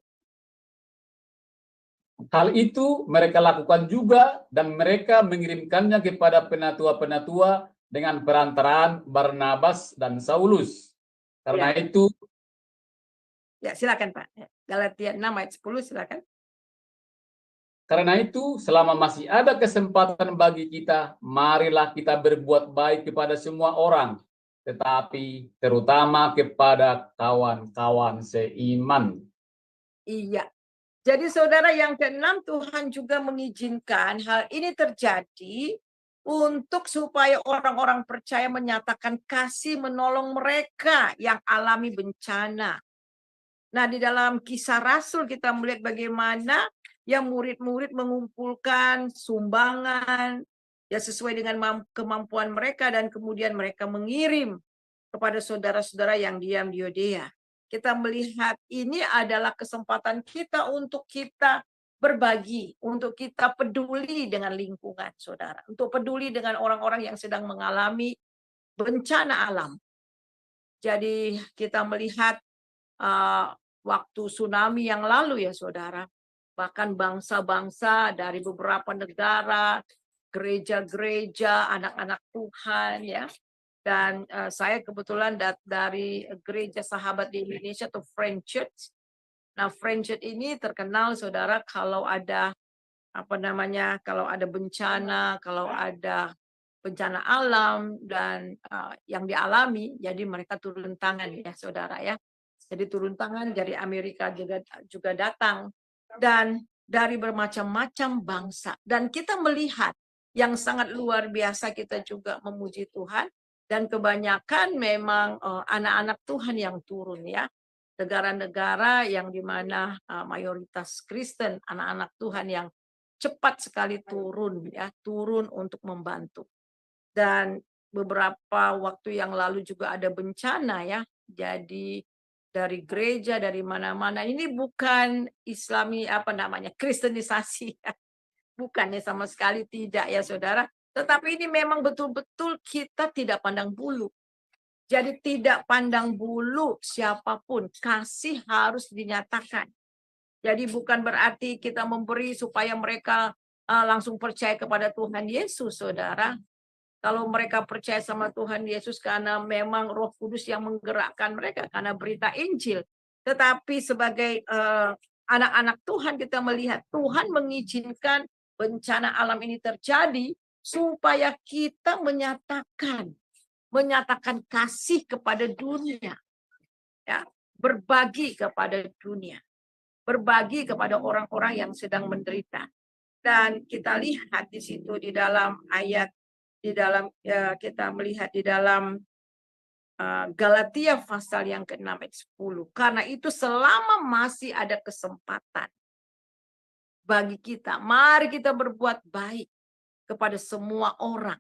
Hal itu mereka lakukan juga dan mereka mengirimkannya kepada penatua-penatua dengan perantaraan Barnabas dan Saulus. Karena itu, ya silakan Pak. Galatia 6 ayat 10 silakan. Karena itu, selama masih ada kesempatan bagi kita, marilah kita berbuat baik kepada semua orang, tetapi terutama kepada kawan-kawan seiman. Iya. Jadi saudara, yang keenam, Tuhan juga mengizinkan hal ini terjadi untuk supaya orang-orang percaya menyatakan kasih menolong mereka yang alami bencana. Nah, di dalam Kisah Rasul kita melihat bagaimana yang murid-murid mengumpulkan sumbangan ya sesuai dengan kemampuan mereka dan kemudian mereka mengirim kepada saudara-saudara yang diam di Yudea. Kita melihat ini adalah kesempatan kita untuk kita berbagi, untuk kita peduli dengan lingkungan, saudara. Untuk peduli dengan orang-orang yang sedang mengalami bencana alam. Jadi kita melihat waktu tsunami yang lalu ya, saudara. Bahkan bangsa-bangsa dari beberapa negara, gereja-gereja, anak-anak Tuhan ya. Dan saya kebetulan dari gereja sahabat di Indonesia atau Friend Church. Nah, Friend Church ini terkenal saudara kalau ada kalau ada bencana, kalau ada bencana alam dan yang dialami, jadi mereka turun tangan ya saudara ya. Jadi turun tangan dari Amerika juga datang dan dari bermacam-macam bangsa. Dan kita melihat yang sangat luar biasa, kita juga memuji Tuhan. Dan kebanyakan memang anak-anak Tuhan yang turun ya. Negara-negara yang dimana mayoritas Kristen, anak-anak Tuhan yang cepat sekali turun ya, turun untuk membantu. Dan beberapa waktu yang lalu juga ada bencana ya. Jadi dari gereja dari mana-mana ini bukan Islami Kristenisasi ya. Bukan ya, sama sekali tidak ya saudara. Tetapi ini memang betul-betul kita tidak pandang bulu. Jadi tidak pandang bulu siapapun, kasih harus dinyatakan. Jadi bukan berarti kita memberi supaya mereka langsung percaya kepada Tuhan Yesus, saudara. Kalau mereka percaya sama Tuhan Yesus karena memang Roh Kudus yang menggerakkan mereka karena berita Injil. Tetapi sebagai anak-anak Tuhan kita melihat Tuhan mengizinkan bencana alam ini terjadi supaya kita menyatakan kasih kepada dunia. Ya, berbagi kepada dunia. berbagi kepada orang-orang yang sedang menderita. Dan kita lihat di situ di dalam ayat, kita melihat di dalam Galatia pasal yang ke-6 ayat 10. Karena itu selama masih ada kesempatan bagi kita, mari kita berbuat baik kepada semua orang.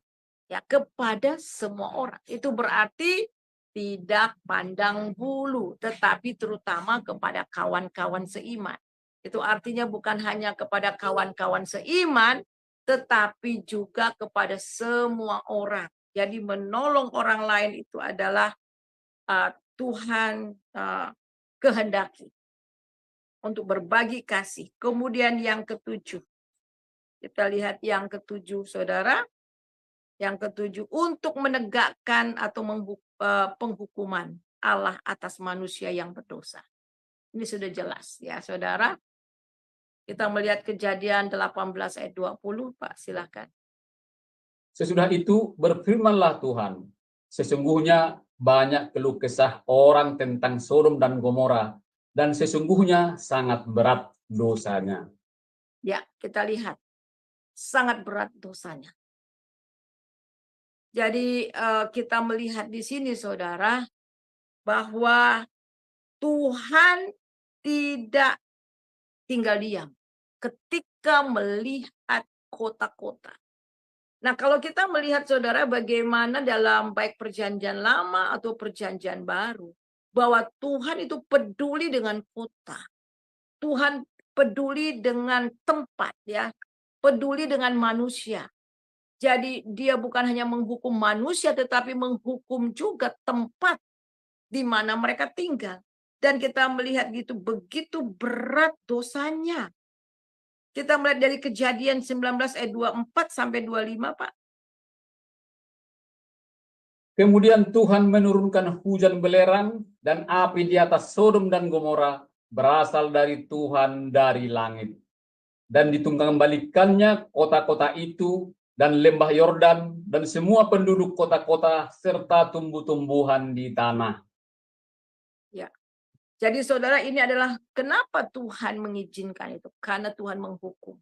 Ya, kepada semua orang. Itu berarti tidak pandang bulu, tetapi terutama kepada kawan-kawan seiman. Itu artinya bukan hanya kepada kawan-kawan seiman, tetapi juga kepada semua orang. Jadi menolong orang lain itu adalah Tuhan kehendaki untuk berbagi kasih. Kemudian yang ke-7. Kita lihat yang ke-7, saudara. Yang ke-7, untuk menegakkan atau penghukuman Allah atas manusia yang berdosa. Ini sudah jelas ya, saudara. Kita melihat Kejadian 18 ayat 20, Pak, silakan. Sesudah itu berfirmanlah Tuhan, sesungguhnya banyak keluh kesah orang tentang Sodom dan Gomora, dan sesungguhnya sangat berat dosanya. Ya, kita lihat. Sangat berat dosanya. Jadi kita melihat di sini, saudara, bahwa Tuhan tidak tinggal diam ketika melihat kota-kota. Nah, kalau kita melihat, saudara, bagaimana dalam baik perjanjian lama atau perjanjian baru, bahwa Tuhan itu peduli dengan kota. Tuhan peduli dengan tempat, ya, peduli dengan manusia. Jadi dia bukan hanya menghukum manusia, tetapi menghukum juga tempat di mana mereka tinggal. Dan kita melihat gitu begitu berat dosanya. Kita melihat dari Kejadian 19 ayat 24 sampai 25, Pak. Kemudian Tuhan menurunkan hujan belerang dan api di atas Sodom dan Gomora berasal dari Tuhan dari langit. Dan ditunggang-balikannya kota-kota itu dan lembah Yordan dan semua penduduk kota-kota serta tumbuh-tumbuhan di tanah. Ya. Jadi saudara, ini adalah kenapa Tuhan mengizinkan itu. Karena Tuhan menghukum.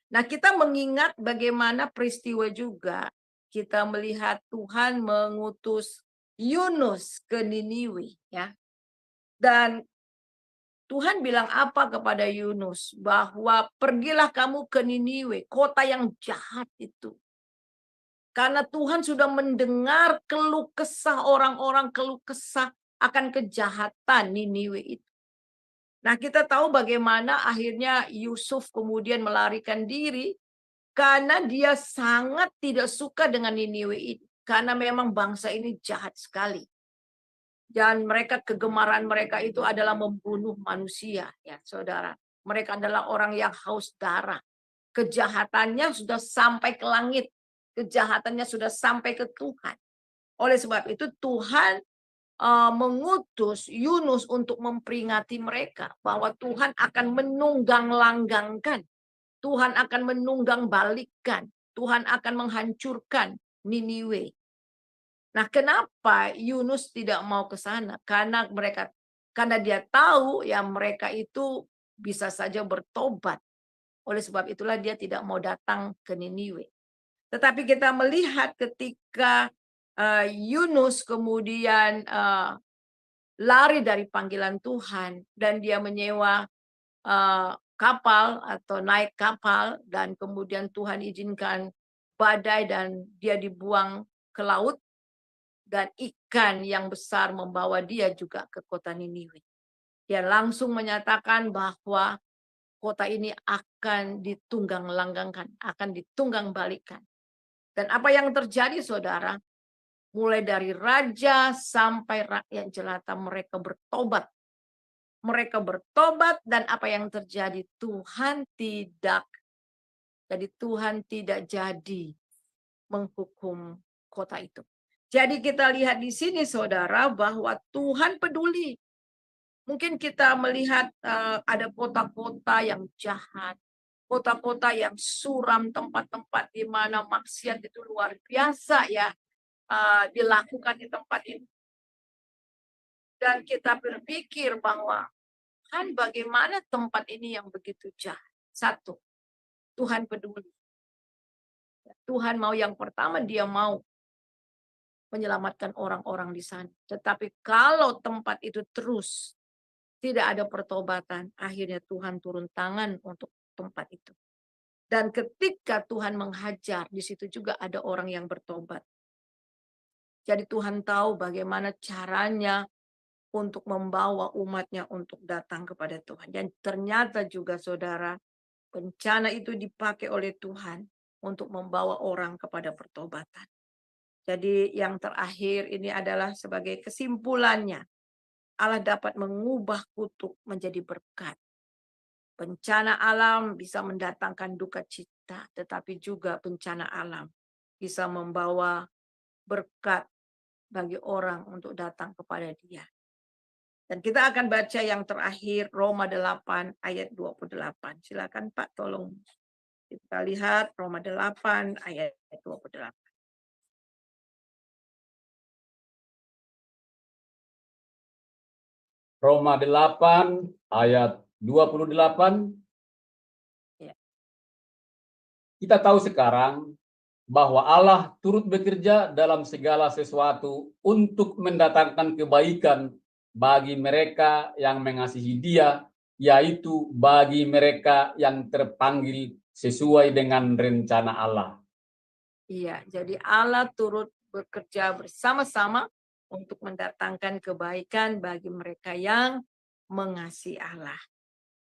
Nah, kita mengingat bagaimana peristiwa juga. Kita melihat Tuhan mengutus Yunus ke Niniwe, ya. Dan Tuhan bilang apa kepada Yunus? Bahwa pergilah kamu ke Niniwe, kota yang jahat itu. Karena Tuhan sudah mendengar keluh kesah orang-orang, keluh kesah akan kejahatan Niniwe itu. Nah, kita tahu bagaimana akhirnya Yusuf kemudian melarikan diri karena dia sangat tidak suka dengan Niniwe itu. Karena memang bangsa ini jahat sekali. Dan kegemaran mereka itu adalah membunuh manusia, ya saudara. Mereka adalah orang yang haus darah. Kejahatannya sudah sampai ke langit. Kejahatannya sudah sampai ke Tuhan. Oleh sebab itu Tuhan mengutus Yunus untuk memperingati mereka bahwa Tuhan akan menunggang-langgangkan, Tuhan akan menunggang-balikkan, Tuhan akan menghancurkan Niniwe. Nah, kenapa Yunus tidak mau ke sana? Karena dia tahu ya mereka itu bisa saja bertobat. Oleh sebab itulah dia tidak mau datang ke Niniwe. Tetapi kita melihat ketika Yunus kemudian lari dari panggilan Tuhan dan dia menyewa kapal atau naik kapal dan kemudian Tuhan izinkan badai dan dia dibuang ke laut dan ikan yang besar membawa dia juga ke kota Niniwe. Dia langsung menyatakan bahwa kota ini akan ditunggang-langgangkan, akan ditunggang-balikan. Dan apa yang terjadi, saudara? Mulai dari raja sampai rakyat jelata mereka bertobat. Mereka bertobat dan apa yang terjadi? Tuhan tidak jadi menghukum kota itu. Jadi kita lihat di sini, saudara, bahwa Tuhan peduli. Mungkin kita melihat ada kota-kota yang jahat, kota-kota yang suram, tempat-tempat di mana maksiat itu luar biasa ya dilakukan di tempat ini. Dan kita berpikir bahwa Tuhan, bagaimana tempat ini yang begitu jahat? Satu, Tuhan peduli. Tuhan mau yang pertama, dia mau menyelamatkan orang-orang di sana. Tetapi kalau tempat itu terus tidak ada pertobatan, akhirnya Tuhan turun tangan untuk tempat itu. Dan ketika Tuhan menghajar, di situ juga ada orang yang bertobat. Jadi Tuhan tahu bagaimana caranya untuk membawa umatnya untuk datang kepada Tuhan. Dan ternyata juga saudara, bencana itu dipakai oleh Tuhan untuk membawa orang kepada pertobatan. Jadi yang terakhir ini adalah sebagai kesimpulannya. Allah dapat mengubah kutuk menjadi berkat. Bencana alam bisa mendatangkan duka cita, tetapi juga bencana alam bisa membawa berkat bagi orang untuk datang kepada Dia. Dan kita akan baca yang terakhir, Roma 8 ayat 28. Silakan Pak, tolong kita lihat Roma 8 ayat 28. Roma 8 ayat 28. Ya. Kita tahu sekarang bahwa Allah turut bekerja dalam segala sesuatu untuk mendatangkan kebaikan bagi mereka yang mengasihi Dia, yaitu bagi mereka yang terpanggil sesuai dengan rencana Allah. Iya, jadi Allah turut bekerja bersama-sama untuk mendatangkan kebaikan bagi mereka yang mengasihi Allah.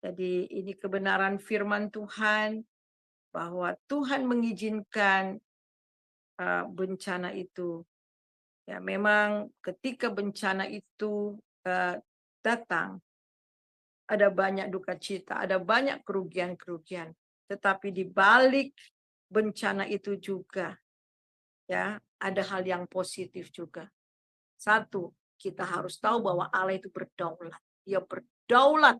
Jadi ini kebenaran firman Tuhan bahwa Tuhan mengizinkan bencana itu. Ya, memang ketika bencana itu datang, ada banyak duka cita, ada banyak kerugian-kerugian. Tetapi di balik bencana itu juga, ya, ada hal yang positif juga. Satu, kita harus tahu bahwa Allah itu berdaulat. Dia berdaulat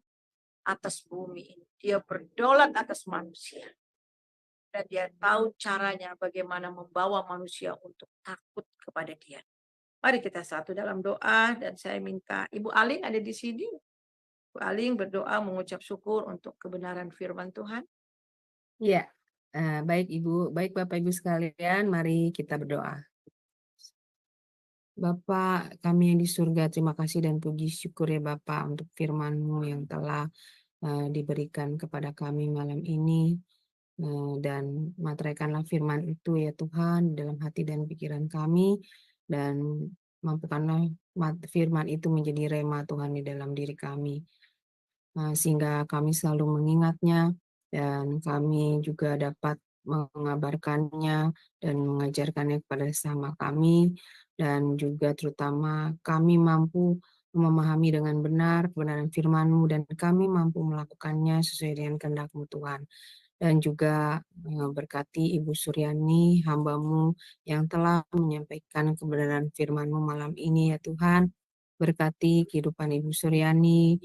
atas bumi ini. Dia berdaulat atas manusia. Dan dia tahu caranya bagaimana membawa manusia untuk takut kepada dia. Mari kita satu dalam doa, dan saya minta Ibu Aling ada di sini. Ibu Aling berdoa mengucap syukur untuk kebenaran firman Tuhan. Iya, baik Ibu, baik Bapak Ibu sekalian, mari kita berdoa. Bapak kami yang di surga, terima kasih dan puji syukur ya Bapak untuk firman-Mu yang telah diberikan kepada kami malam ini. Dan materaikanlah firman itu ya Tuhan dalam hati dan pikiran kami, dan mampukanlah firman itu menjadi rema Tuhan di dalam diri kami, sehingga kami selalu mengingatnya dan kami juga dapat mengabarkannya dan mengajarkannya kepada sesama kami, dan juga terutama kami mampu memahami dengan benar kebenaran firman-Mu dan kami mampu melakukannya sesuai dengan kehendak-Mu Tuhan. Dan juga berkati Ibu Suryani, hamba-Mu yang telah menyampaikan kebenaran firman-Mu malam ini ya Tuhan. Berkati kehidupan Ibu Suryani,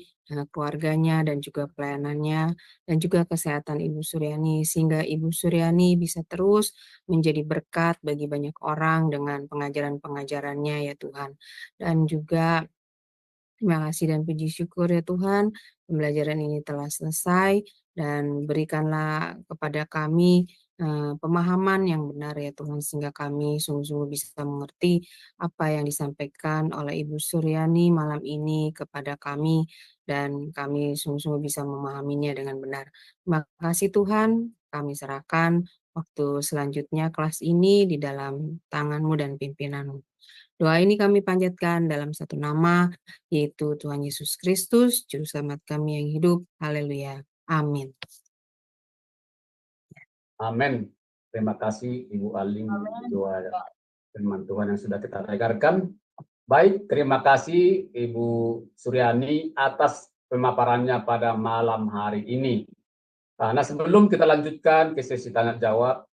keluarganya dan juga pelayanannya, dan juga kesehatan Ibu Suryani, sehingga Ibu Suryani bisa terus menjadi berkat bagi banyak orang dengan pengajaran-pengajarannya ya Tuhan. Dan juga terima kasih dan puji syukur ya Tuhan, pembelajaran ini telah selesai, dan berikanlah kepada kami pemahaman yang benar ya Tuhan, sehingga kami sungguh-sungguh bisa mengerti apa yang disampaikan oleh Ibu Suryani malam ini kepada kami, dan kami sungguh-sungguh bisa memahaminya dengan benar. Terima kasih Tuhan, kami serahkan waktu selanjutnya kelas ini di dalam tangan-Mu dan pimpinan-Mu. Doa ini kami panjatkan dalam satu nama, yaitu Tuhan Yesus Kristus, Juru Selamat kami yang hidup. Haleluya. Amin. Amin. Terima kasih Ibu Aling, doa firman Tuhan yang sudah kita dengarkan. Baik, terima kasih Ibu Suryani atas pemaparannya pada malam hari ini. Nah, sebelum kita lanjutkan ke sesi tanya jawab,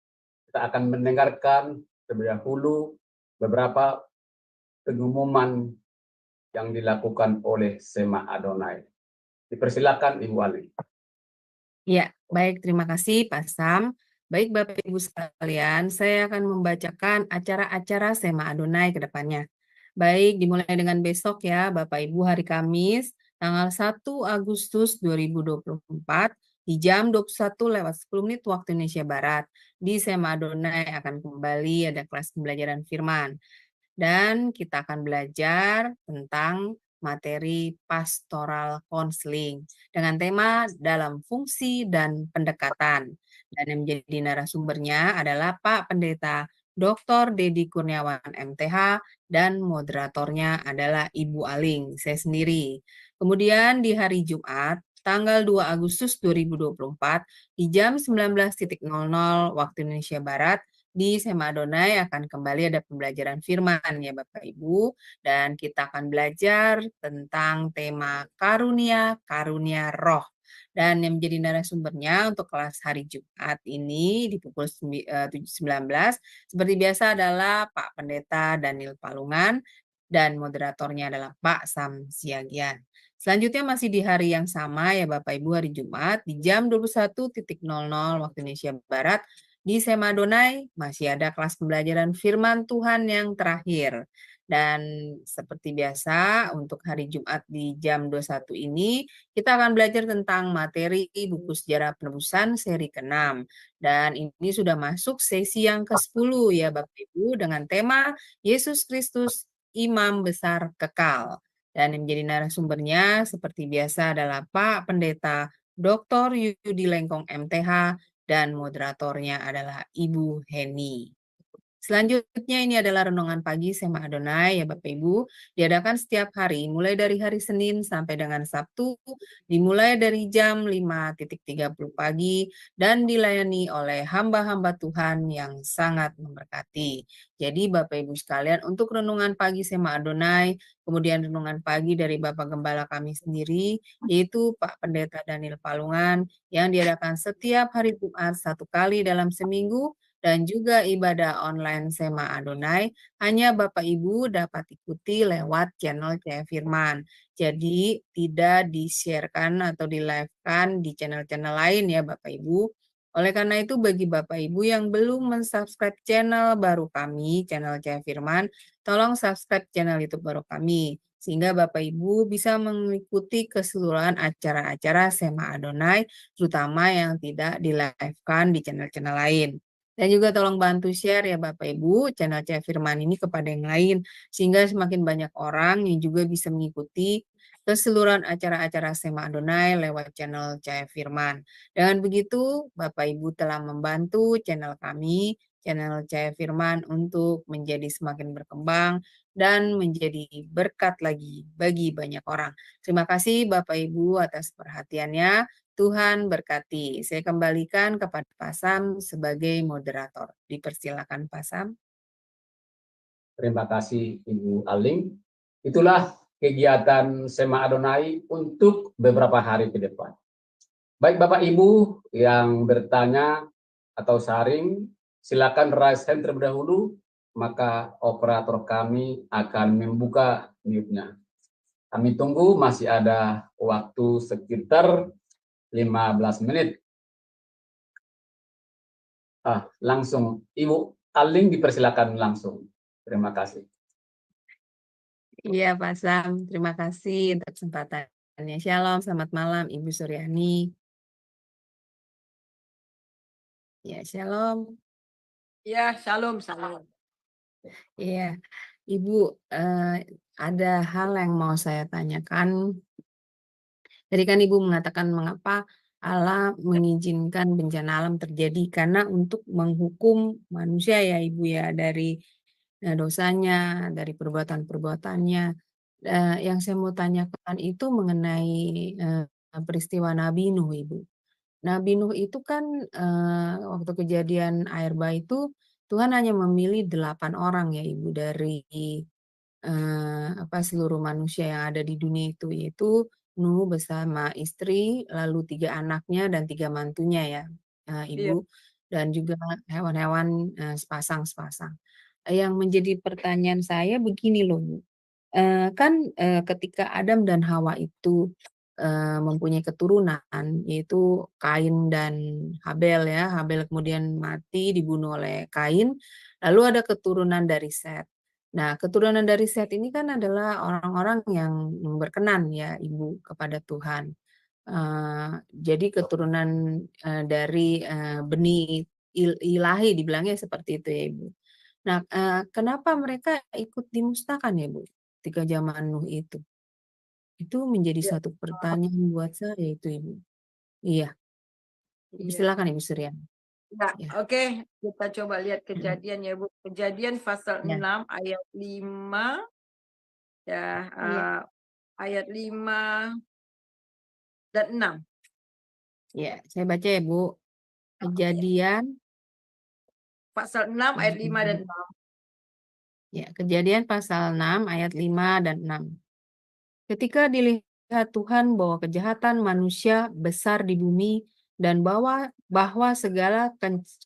kita akan mendengarkan terlebih dahulu beberapa pengumuman yang dilakukan oleh Sema Adonai. Dipersilakan Ibu Aling. Ya, baik, terima kasih Pak Sam. Baik Bapak Ibu sekalian, saya akan membacakan acara-acara Sema Adonai ke depannya. Baik, dimulai dengan besok ya Bapak Ibu, hari Kamis tanggal 1 Agustus 2024 di jam 21:10 waktu Indonesia Barat di Sema Adonai akan kembali ada kelas pembelajaran firman. Dan kita akan belajar tentang materi pastoral counseling dengan tema dalam fungsi dan pendekatan. Dan yang menjadi narasumbernya adalah Pak Pendeta Dr. Dedi Kurniawan MTH dan moderatornya adalah Ibu Aling, saya sendiri. Kemudian di hari Jumat, tanggal 2 Agustus 2024 di jam 19.00 waktu Indonesia Barat, di Sema Adonai akan kembali ada pembelajaran firman ya Bapak Ibu, dan kita akan belajar tentang tema karunia roh. Dan yang menjadi narasumbernya untuk kelas hari Jumat ini di pukul 19 seperti biasa adalah Pak Pendeta Daniel Palungan dan moderatornya adalah Pak Sam Siagian. Selanjutnya masih di hari yang sama ya Bapak Ibu, hari Jumat di jam 21.00 waktu Indonesia Barat di Sema Adonai masih ada kelas pembelajaran firman Tuhan yang terakhir. Dan seperti biasa untuk hari Jumat di jam 21 ini kita akan belajar tentang materi buku sejarah penebusan seri ke-6. Dan ini sudah masuk sesi yang ke-10 ya Bapak Ibu dengan tema Yesus Kristus Imam Besar Kekal. Dan yang menjadi narasumbernya seperti biasa adalah Pak Pendeta Dr. Yudi Lengkong MTH dan moderatornya adalah Ibu Heni. Selanjutnya ini adalah renungan pagi Sema Adonai ya Bapak Ibu, diadakan setiap hari mulai dari hari Senin sampai dengan Sabtu, dimulai dari jam 5.30 pagi dan dilayani oleh hamba-hamba Tuhan yang sangat memberkati. Jadi Bapak Ibu sekalian, untuk renungan pagi Sema Adonai, kemudian renungan pagi dari Bapak Gembala kami sendiri, yaitu Pak Pendeta Daniel Palungan, yang diadakan setiap hari Jumat 1 kali dalam seminggu, dan juga ibadah online Sema Adonai hanya Bapak Ibu dapat ikuti lewat channel Cahaya Firman. Jadi tidak di-sharekan atau di-live-kan di channel-channel lain ya Bapak Ibu. Oleh karena itu bagi Bapak Ibu yang belum mensubscribe channel baru kami, channel Cahaya Firman, tolong subscribe channel YouTube baru kami sehingga Bapak Ibu bisa mengikuti keseluruhan acara-acara Sema Adonai, terutama yang tidak di-live-kan di channel-channel lain. Dan juga tolong bantu share ya Bapak Ibu channel Cahaya Firman ini kepada yang lain, sehingga semakin banyak orang yang juga bisa mengikuti keseluruhan acara-acara Sema Adonai lewat channel Cahaya Firman. Dengan begitu Bapak Ibu telah membantu channel kami, channel Cahaya Firman untuk menjadi semakin berkembang dan menjadi berkat lagi bagi banyak orang. Terima kasih Bapak Ibu atas perhatiannya. Tuhan berkati. Saya kembalikan kepada Pak Sam sebagai moderator. Dipersilakan Pak Sam. Terima kasih Ibu Aling. Itulah kegiatan Sema Adonai untuk beberapa hari ke depan. Baik Bapak Ibu yang bertanya atau sharing, silakan raise hand terlebih dahulu, maka operator kami akan membuka mute-nya. Kami tunggu, masih ada waktu sekitar 15 menit. Langsung Ibu Aling dipersilakan langsung. Terima kasih. Iya Pak Sam, terima kasih untuk kesempatannya. Shalom, selamat malam Ibu Suryani. Ya, shalom. Ya, shalom, shalom. Iya, Ibu, ada hal yang mau saya tanyakan. Tadi kan Ibu mengatakan mengapa Allah mengizinkan bencana alam terjadi, karena untuk menghukum manusia ya Ibu ya, dari dosanya, dari perbuatan-perbuatannya. Yang saya mau tanyakan itu mengenai peristiwa Nabi Nuh Ibu. Nabi Nuh itu kan waktu kejadian air bah itu Tuhan hanya memilih 8 orang ya Ibu dari seluruh manusia yang ada di dunia itu, yaitu Nuh bersama istri, lalu 3 anaknya dan 3 mantunya ya, Ibu, dan juga hewan-hewan sepasang-sepasang. Yang menjadi pertanyaan saya begini loh Bu, ketika Adam dan Hawa itu mempunyai keturunan, yaitu Kain dan Habel ya, Habel kemudian mati dibunuh oleh Kain, lalu ada keturunan dari Set. Nah, keturunan dari Set ini kan adalah orang-orang yang berkenan ya Ibu kepada Tuhan. Jadi keturunan dari benih ilahi dibilangnya seperti itu ya Ibu. Nah, kenapa mereka ikut dimusnahkan ya Bu? Ketika zaman Nuh itu? Itu menjadi Ya, satu pertanyaan buat saya itu Ibu. Iya, iya. silakan Ibu Suryani. Nah, Ya. oke, kita coba lihat kejadian ya Bu. Kejadian pasal Ya. 6 ayat 5 ya, Iya. ayat 5 dan 6. Ya, saya baca ya Bu. Kejadian Pasal 6 ayat 5 dan 6. Ya, Kejadian pasal 6 ayat 5 dan 6. Ketika dilihat Tuhan bahwa kejahatan manusia besar di bumi dan bahwa segala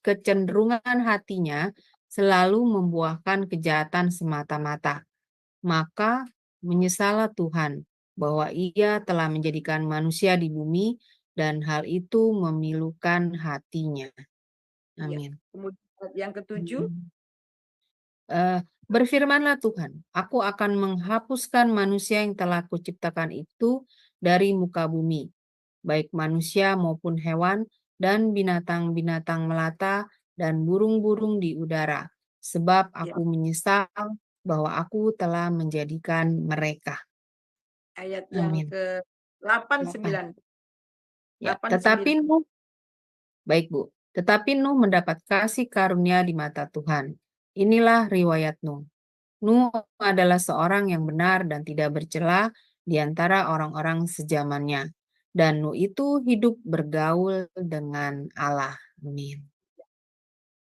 kecenderungan hatinya selalu membuahkan kejahatan semata-mata, maka menyesallah Tuhan bahwa Ia telah menjadikan manusia di bumi dan hal itu memilukan hatinya. Iya. Amin. Kemudian yang ketujuh, Berfirmanlah Tuhan, aku akan menghapuskan manusia yang telah kuciptakan itu dari muka bumi, baik manusia maupun hewan dan binatang-binatang melata dan burung-burung di udara, sebab ya, aku menyesal bahwa aku telah menjadikan mereka. ayat yang Amin. ke-8, 9. Ya, 8, 9. baik Bu, tetapi Nuh mendapat kasih karunia di mata Tuhan. Inilah riwayat Nuh. Nuh adalah seorang yang benar dan tidak bercela di antara orang-orang sezamannya. Dan Nuh itu hidup bergaul dengan Allah. Amin.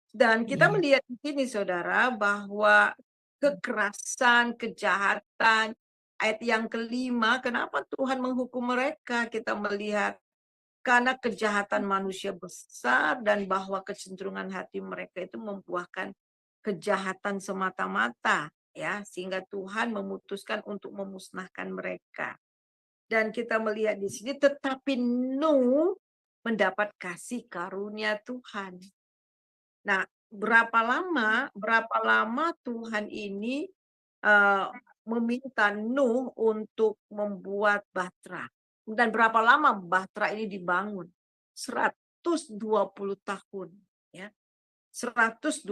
Dan kita Iya. melihat di sini saudara bahwa kekerasan, kejahatan, ayat yang ke-5, kenapa Tuhan menghukum mereka? Kita melihat karena kejahatan manusia besar dan bahwa kecenderungan hati mereka itu membuahkan kejahatan semata-mata, ya, sehingga Tuhan memutuskan untuk memusnahkan mereka. Dan kita melihat di sini tetapi Nuh mendapat kasih karunia Tuhan. Nah, berapa lama Tuhan ini meminta Nuh untuk membuat bahtera. Dan berapa lama bahtera ini dibangun? 120 tahun, ya. 120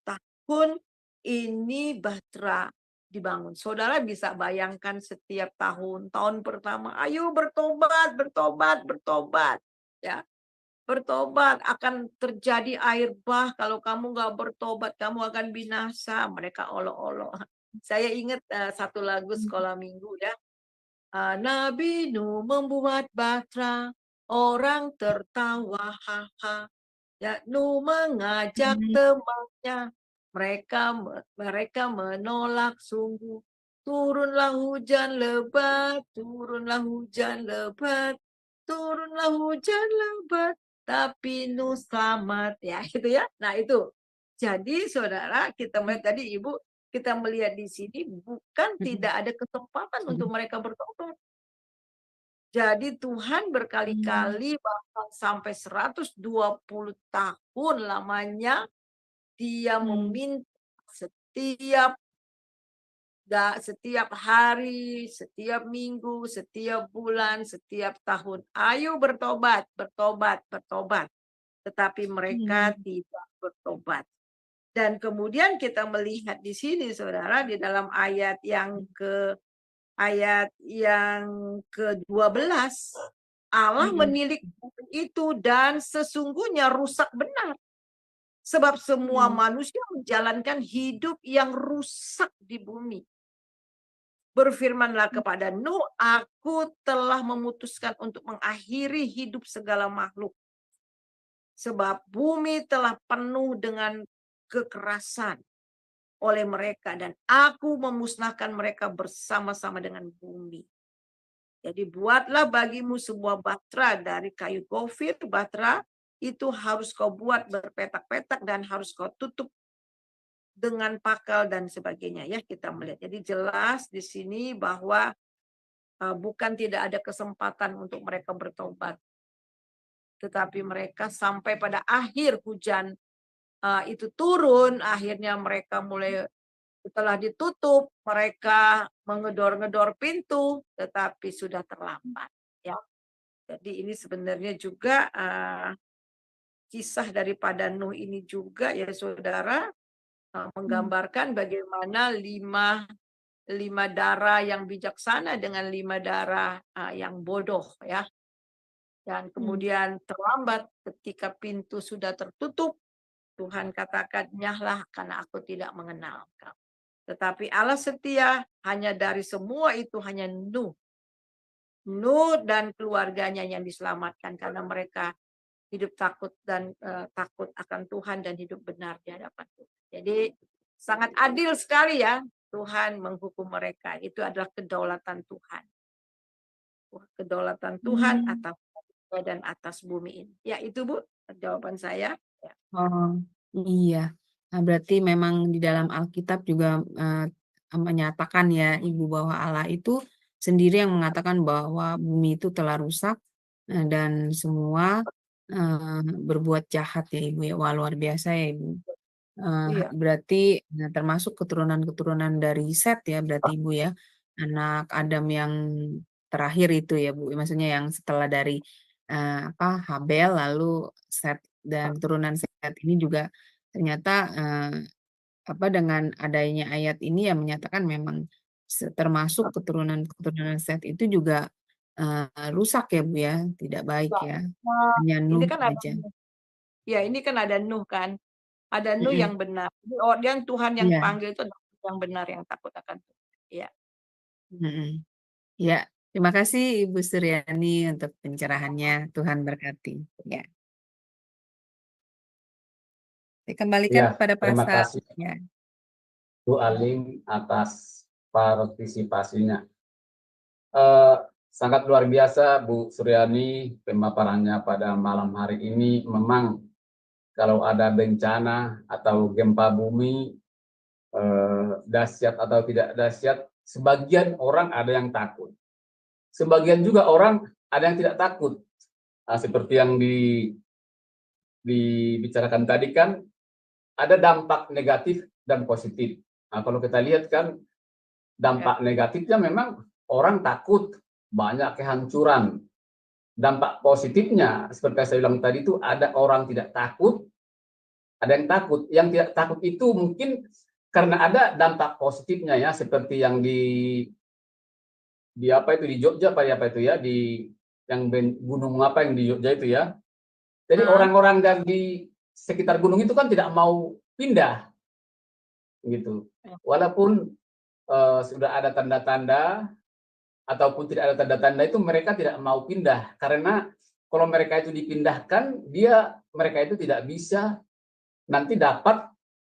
tahun ini bahtera dibangun. Saudara bisa bayangkan setiap tahun pertama, ayo bertobat, bertobat, bertobat, ya. Bertobat akan terjadi air bah, kalau kamu nggak bertobat kamu akan binasa. Mereka olok-olok. Saya ingat satu lagu sekolah minggu ya. Nabi Nuh membuat bahtera, orang tertawa haha. Ya, Nuh mengajak temannya, mereka menolak sungguh. Turunlah hujan lebat, turunlah hujan lebat, turunlah hujan lebat, tapi Nuh selamat, ya gitu ya. Nah itu. Jadi saudara, kita melihat tadi Ibu, kita melihat di sini bukan tidak ada kesempatan untuk mereka bertobat. Jadi Tuhan berkali-kali bahkan sampai 120 tahun lamanya dia meminta setiap hari, setiap minggu, setiap bulan, setiap tahun. Ayo bertobat, bertobat, bertobat. Tetapi mereka tidak bertobat. Dan kemudian kita melihat di sini saudara di dalam ayat yang ke-12, Allah menilik bumi itu dan sesungguhnya rusak benar. Sebab semua manusia menjalankan hidup yang rusak di bumi. Berfirmanlah kepada Nuh, aku telah memutuskan untuk mengakhiri hidup segala makhluk. Sebab bumi telah penuh dengan kekerasan oleh mereka dan aku memusnahkan mereka bersama-sama dengan bumi. Jadi buatlah bagimu sebuah bahtera dari kayu gofir. Bahtera itu harus kau buat berpetak-petak dan harus kau tutup dengan pakal dan sebagainya, ya kita melihat. Jadi jelas di sini bahwa bukan tidak ada kesempatan untuk mereka bertobat, tetapi mereka sampai pada akhir hujan itu turun, akhirnya mereka mulai Setelah ditutup, mereka mengedor-ngedor pintu, tetapi sudah terlambat. Ya, jadi ini sebenarnya juga kisah daripada Nuh ini juga ya saudara, menggambarkan bagaimana lima darah yang bijaksana dengan 5 darah yang bodoh ya. Dan kemudian terlambat ketika pintu sudah tertutup, Tuhan katakan, nyahlah karena aku tidak mengenal kamu. Tetapi Allah setia, hanya dari semua itu hanya Nuh dan keluarganya yang diselamatkan karena mereka hidup takut dan takut akan Tuhan dan hidup benar di hadapan Tuhan. Jadi sangat adil sekali ya Tuhan menghukum mereka. Itu adalah kedaulatan Tuhan. Kedaulatan Tuhan atas dan atas bumi ini. Ya itu Bu jawaban saya. Ya. Oh, iya. Nah, berarti memang di dalam Alkitab juga menyatakan ya Ibu bahwa Allah itu sendiri yang mengatakan bahwa bumi itu telah rusak dan semua berbuat jahat ya Ibu ya. Wah, luar biasa ya Ibu. Iya. Berarti termasuk keturunan-keturunan dari Set ya berarti Ibu ya. Anak Adam yang terakhir itu ya Bu. Maksudnya yang setelah dari Habel lalu Set dan keturunan Set ini juga ternyata dengan adanya ayat ini yang menyatakan memang termasuk keturunan Set itu juga rusak ya Bu ya, tidak baik ya. Hanya Ini Nuh kan ada aja. ya ini kan ada Nuh kan. Ada Nuh Mm-mm. yang benar. Yang Tuhan yang Iya. panggil itu yang benar yang takut akan Tuhan. Ya. Mm-mm. Ya, terima kasih Ibu Suryani untuk pencerahannya. Tuhan berkati. Ya, saya kembalikan Ya, kepada terima Pastor. kasih Ya. Bu Aling atas partisipasinya. Eh, Sangat luar biasa Bu Suryani pemaparannya pada malam hari ini. Memang kalau ada bencana atau gempa bumi, dahsyat atau tidak dahsyat, sebagian orang ada yang takut. Sebagian juga orang ada yang tidak takut. Seperti yang dibicarakan tadi kan, ada dampak negatif dan positif. Nah, kalau kita lihat kan, dampak negatifnya memang orang takut, banyak kehancuran. Dampak positifnya, seperti saya bilang tadi itu ada orang tidak takut, ada yang takut. Yang tidak takut itu mungkin karena ada dampak positifnya ya, seperti yang di apa itu di Jogja apa itu ya, di yang gunung apa yang di Jogja itu ya. Jadi orang-orang dari sekitar gunung itu kan tidak mau pindah gitu. Walaupun sudah ada tanda-tanda ataupun tidak ada tanda-tanda itu mereka tidak mau pindah karena kalau mereka itu dipindahkan mereka itu tidak bisa nanti dapat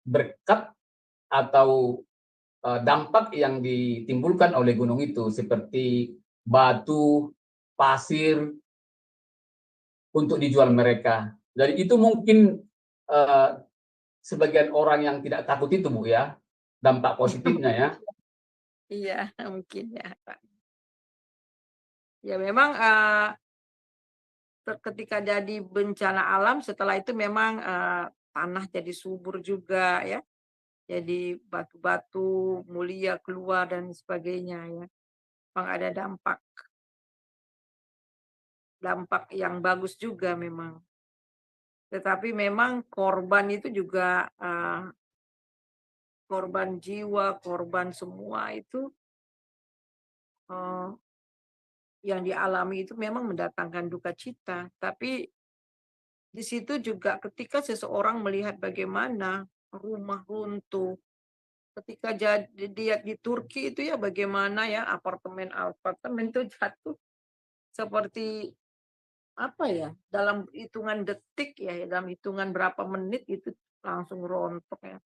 berkat atau dampak yang ditimbulkan oleh gunung itu seperti batu, pasir untuk dijual mereka. Jadi itu mungkin sebagian orang yang tidak takut itu Bu ya, dampak positifnya ya. Iya, mungkin ya, Pak. Ya memang ketika jadi bencana alam setelah itu memang tanah jadi subur juga ya. Jadi batu-batu mulia keluar dan sebagainya ya. Memang ada dampak yang bagus juga memang. Tetapi memang korban itu juga korban jiwa, korban semua itu yang dialami itu memang mendatangkan duka cita. Tapi di situ juga ketika seseorang melihat bagaimana rumah runtuh, ketika dia di Turki itu ya bagaimana ya apartemen itu jatuh seperti apa ya, dalam hitungan detik ya, dalam hitungan berapa menit itu langsung rontok ya.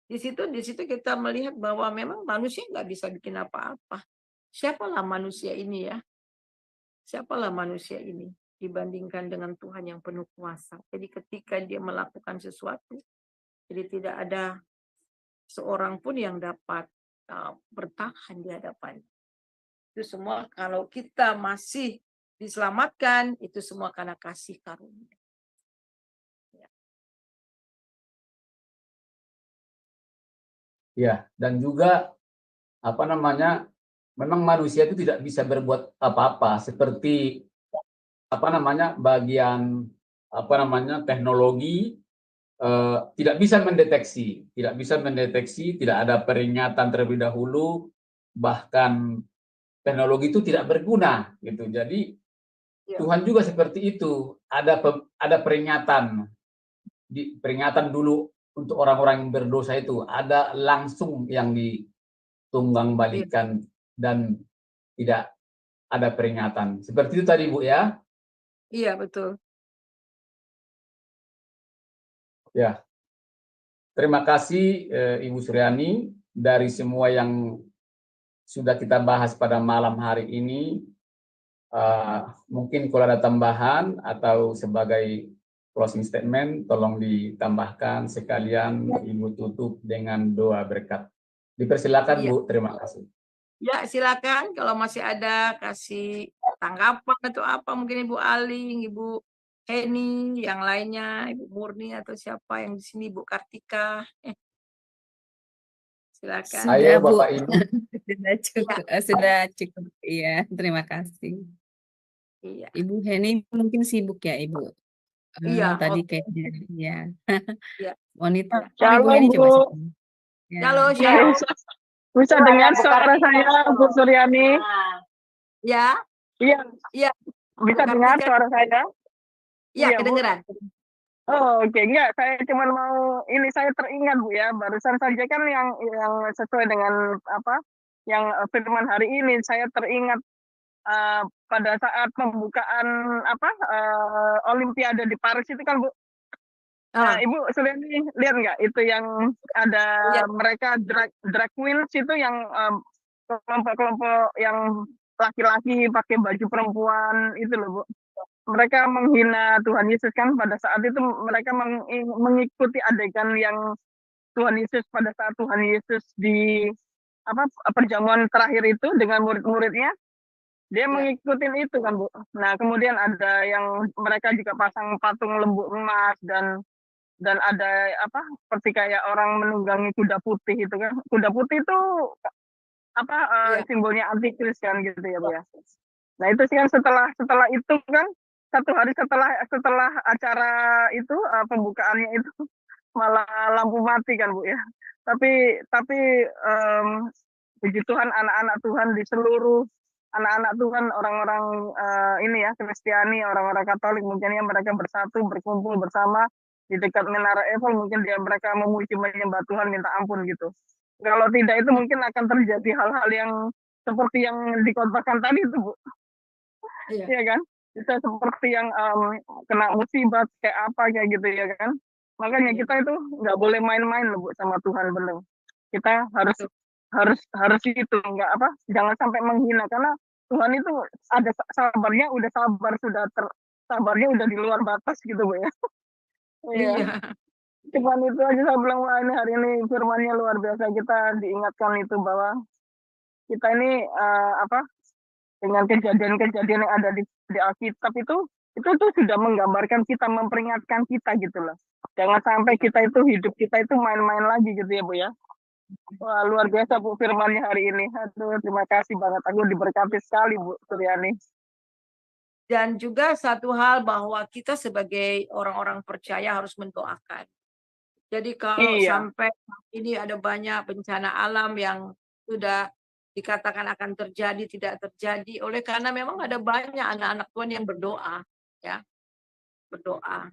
Di situ kita melihat bahwa memang manusia nggak bisa bikin apa-apa. Siapalah manusia ini ya? Siapalah manusia ini dibandingkan dengan Tuhan yang penuh kuasa. Jadi ketika dia melakukan sesuatu, jadi tidak ada seorang pun yang dapat bertahan di hadapan. Itu semua kalau kita masih diselamatkan, itu semua karena kasih karunia. Ya, dan juga apa namanya, memang manusia itu tidak bisa berbuat apa-apa seperti apa namanya, bagian apa namanya, teknologi tidak bisa mendeteksi, tidak ada peringatan terlebih dahulu, bahkan teknologi itu tidak berguna gitu. Jadi Ya. Tuhan juga seperti itu, ada peringatan, peringatan dulu untuk orang-orang yang berdosa itu, ada langsung yang ditunggang Iya. balikan dan tidak ada peringatan. Seperti itu tadi Bu ya. Iya, betul. Ya, terima kasih Ibu Suryani dari semua yang sudah kita bahas pada malam hari ini. Mungkin kalau ada tambahan atau sebagai closing statement, tolong ditambahkan sekalian Ibu tutup dengan doa berkat. Dipersilakan Iya. Bu, terima kasih. Ya, silakan kalau masih ada kasih tanggapan atau apa, mungkin Ibu Aling, Ibu Heni, yang lainnya, Ibu Murni atau siapa yang di sini, Ibu Kartika. Silakan. Sudah Ayo Bu, Bapak Ibu. sudah cukup. Iya, terima kasih. Iya. Ibu Heni mungkin sibuk ya Ibu. Iya, Tadi oke. kayaknya ya. Iya. Wanita, Iya. Ibu Shalom Heni coba Bu. sini. Ya. Halo, Ya, Shalom. bisa dengar suara saya Bu Suryani? Ya, Iya, iya. bisa Bu dengar Kartika. suara saya? Iya, Iya, Bu. kedengeran. Oh, oke, enggak, saya cuma mau ini, saya teringat Bu ya, barusan saja kan yang sesuai dengan apa yang firman hari ini, saya teringat pada saat pembukaan apa Olimpiade di Paris itu kan Bu. Ah, Ibu Suryani lihat nggak itu yang ada iya. mereka drag queens itu yang kelompok-kelompok yang laki-laki pakai baju perempuan itu loh Bu. Mereka menghina Tuhan Yesus kan pada saat itu mereka mengikuti adegan yang Tuhan Yesus pada saat Tuhan Yesus di apa perjamuan terakhir itu dengan murid-muridnya, dia Ya. mengikuti itu kan Bu. Nah kemudian ada yang mereka juga pasang patung lembu emas dan ada apa seperti kayak orang menunggangi kuda putih itu kan. Kuda putih itu apa Iya. simbolnya antikris kan gitu ya Bu ya. Nah itu sih kan setelah itu kan satu hari setelah acara itu pembukaannya itu malah lampu mati kan Bu ya. Tapi puji Tuhan anak-anak Tuhan di seluruh anak-anak Tuhan orang-orang ini ya Kristiani, orang-orang Katolik mungkin ya mereka bersatu berkumpul bersama di dekat Menara Eiffel, mungkin mereka memuji menyembah Tuhan minta ampun gitu. Kalau tidak itu mungkin akan terjadi hal-hal yang seperti yang dikatakan tadi itu Bu. Iya. Iya kan? Bisa seperti yang kena musibah kayak apa kayak gitu ya kan? Makanya Iya. kita itu nggak boleh main-main loh Bu sama Tuhan bener. Kita harus Betul. harus itu nggak apa? Jangan sampai menghina karena Tuhan itu ada sabarnya, udah sabar sabarnya udah di luar batas gitu Bu ya. Iya. Iya. Cuman itu aja saya bilang wah ini hari ini firmannya luar biasa, kita diingatkan itu bahwa kita ini apa dengan kejadian-kejadian yang ada di Alkitab itu tuh sudah menggambarkan kita, memperingatkan kita gitu loh. Jangan sampai kita itu hidup kita itu main-main lagi gitu ya Bu ya. Wah luar biasa Bu firmannya hari ini. Aduh terima kasih banget, aku diberkati sekali Bu Suryani. Dan juga satu hal bahwa kita sebagai orang-orang percaya harus mendoakan. Jadi kalau Iya. sampai ini ada banyak bencana alam yang sudah dikatakan akan terjadi, tidak terjadi, oleh karena memang ada banyak anak-anak Tuhan yang berdoa, ya, berdoa.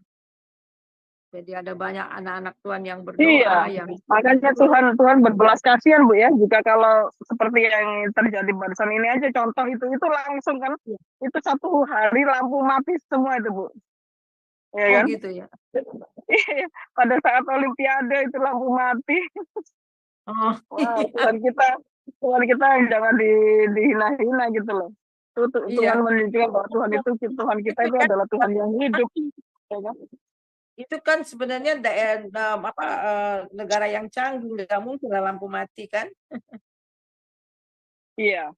Jadi ada banyak anak-anak Tuhan yang berdoa, Iya, yang makanya Tuhan berbelas kasihan Bu ya, jika kalau seperti yang terjadi barusan ini aja contoh itu langsung kan, itu satu hari lampu mati semua itu Bu, ya oh kan? gitu ya. Pada saat Olimpiade itu lampu mati. Oh, Wah, Tuhan kita jangan dihina-hina gitu loh. Tuhan iya. menunjukkan bahwa Tuhan kita Itu itu kan adalah Tuhan yang hidup, ya kan? itu kan sebenarnya negara yang canggih, nggak mungkin lah lampu mati kan? Iya.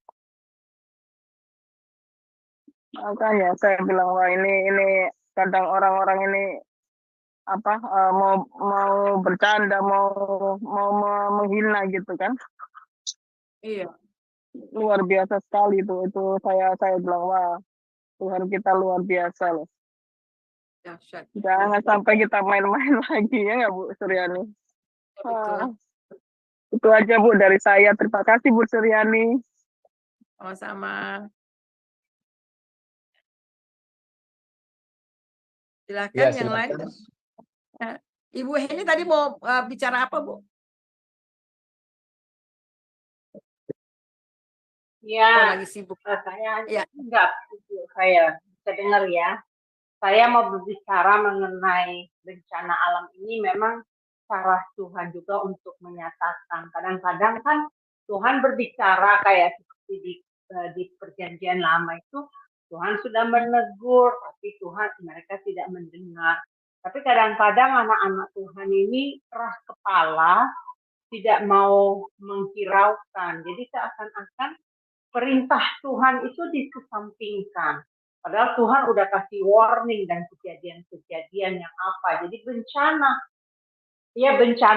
Makanya saya bilang wah ini kadang orang-orang ini mau bercanda, mau menghina gitu kan. Iya, Luar biasa sekali itu saya bilang wah Tuhan kita luar biasa loh. dahsyat. Jangan sampai kita main-main lagi ya nggak Bu Suryani. Ya, betul. Itu aja Bu dari saya. Terima kasih Bu Suryani. Sama-sama. Silakan Ya, yang lain. silakan. Ibu Heni tadi mau bicara apa, Bu? Ya, Oh, lagi sibuk. saya Ya. enggak, saya bisa dengar ya. Saya mau berbicara mengenai bencana alam ini memang cara Tuhan juga untuk menyatakan. Kadang-kadang kan Tuhan berbicara kayak seperti di perjanjian lama itu Tuhan sudah menegur, tapi mereka tidak mendengar. Tapi kadang-kadang anak-anak Tuhan ini keras kepala, tidak mau menghiraukan. Jadi seakan-akan perintah Tuhan itu dikesampingkan. Padahal Tuhan udah kasih warning dan kejadian-kejadian yang apa. Jadi bencana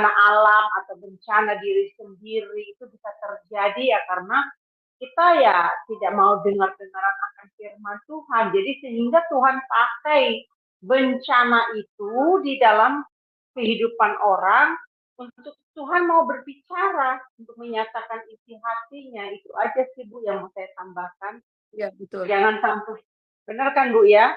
alam atau bencana diri sendiri itu bisa terjadi ya karena kita ya tidak mau dengar-dengaran akan firman Tuhan. Jadi sehingga Tuhan pakai bencana itu di dalam kehidupan orang untuk Tuhan mau berbicara, untuk menyatakan isi hatinya. Itu aja sih Bu yang mau saya tambahkan. Ya, betul. Jangan sampai, benar kan Bu ya?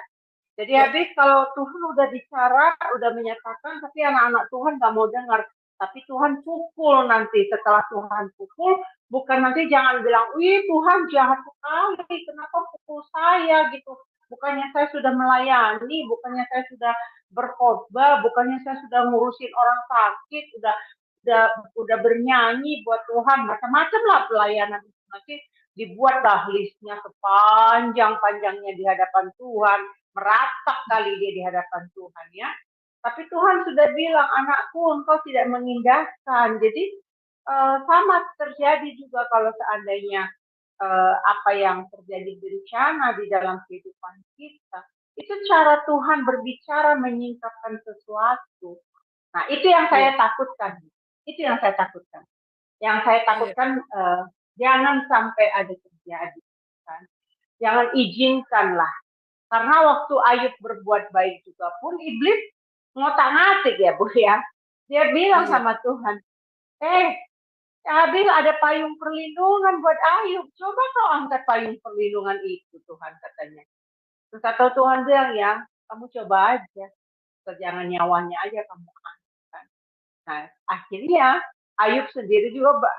Jadi habis kalau Tuhan udah bicara, udah menyatakan, tapi anak-anak Tuhan nggak mau dengar. Tapi Tuhan pukul nanti, setelah Tuhan pukul, bukan nanti jangan bilang, wih Tuhan jahat sekali, kenapa pukul saya gitu. Bukannya saya sudah melayani, bukannya saya sudah berkhotbah, bukannya saya sudah ngurusin orang sakit, udah bernyanyi buat Tuhan, macam-macam lah pelayanan itu. Nanti dibuatlah listnya sepanjang-panjangnya di hadapan Tuhan, meratap kali dia di hadapan Tuhan ya. Tapi Tuhan sudah bilang, anakku engkau tidak mengindahkan. Jadi sama terjadi juga kalau seandainya apa yang terjadi bencana di dalam kehidupan kita. Itu cara Tuhan berbicara menyingkapkan sesuatu. Nah itu yang saya takutkan. Itu yang saya takutkan. Yang saya takutkan jangan sampai ada terjadi. Kan? Jangan izinkanlah. Karena waktu Ayub berbuat baik juga pun iblis ngotak-ngatik ya Bu ya. Dia bilang sama Tuhan, Abil ada payung perlindungan buat Ayub. Coba kau angkat payung perlindungan itu Tuhan katanya. Terus atau Tuhan bilang ya, kamu coba aja. Jangan nyawanya aja kamu angkat. Nah akhirnya Ayub sendiri juga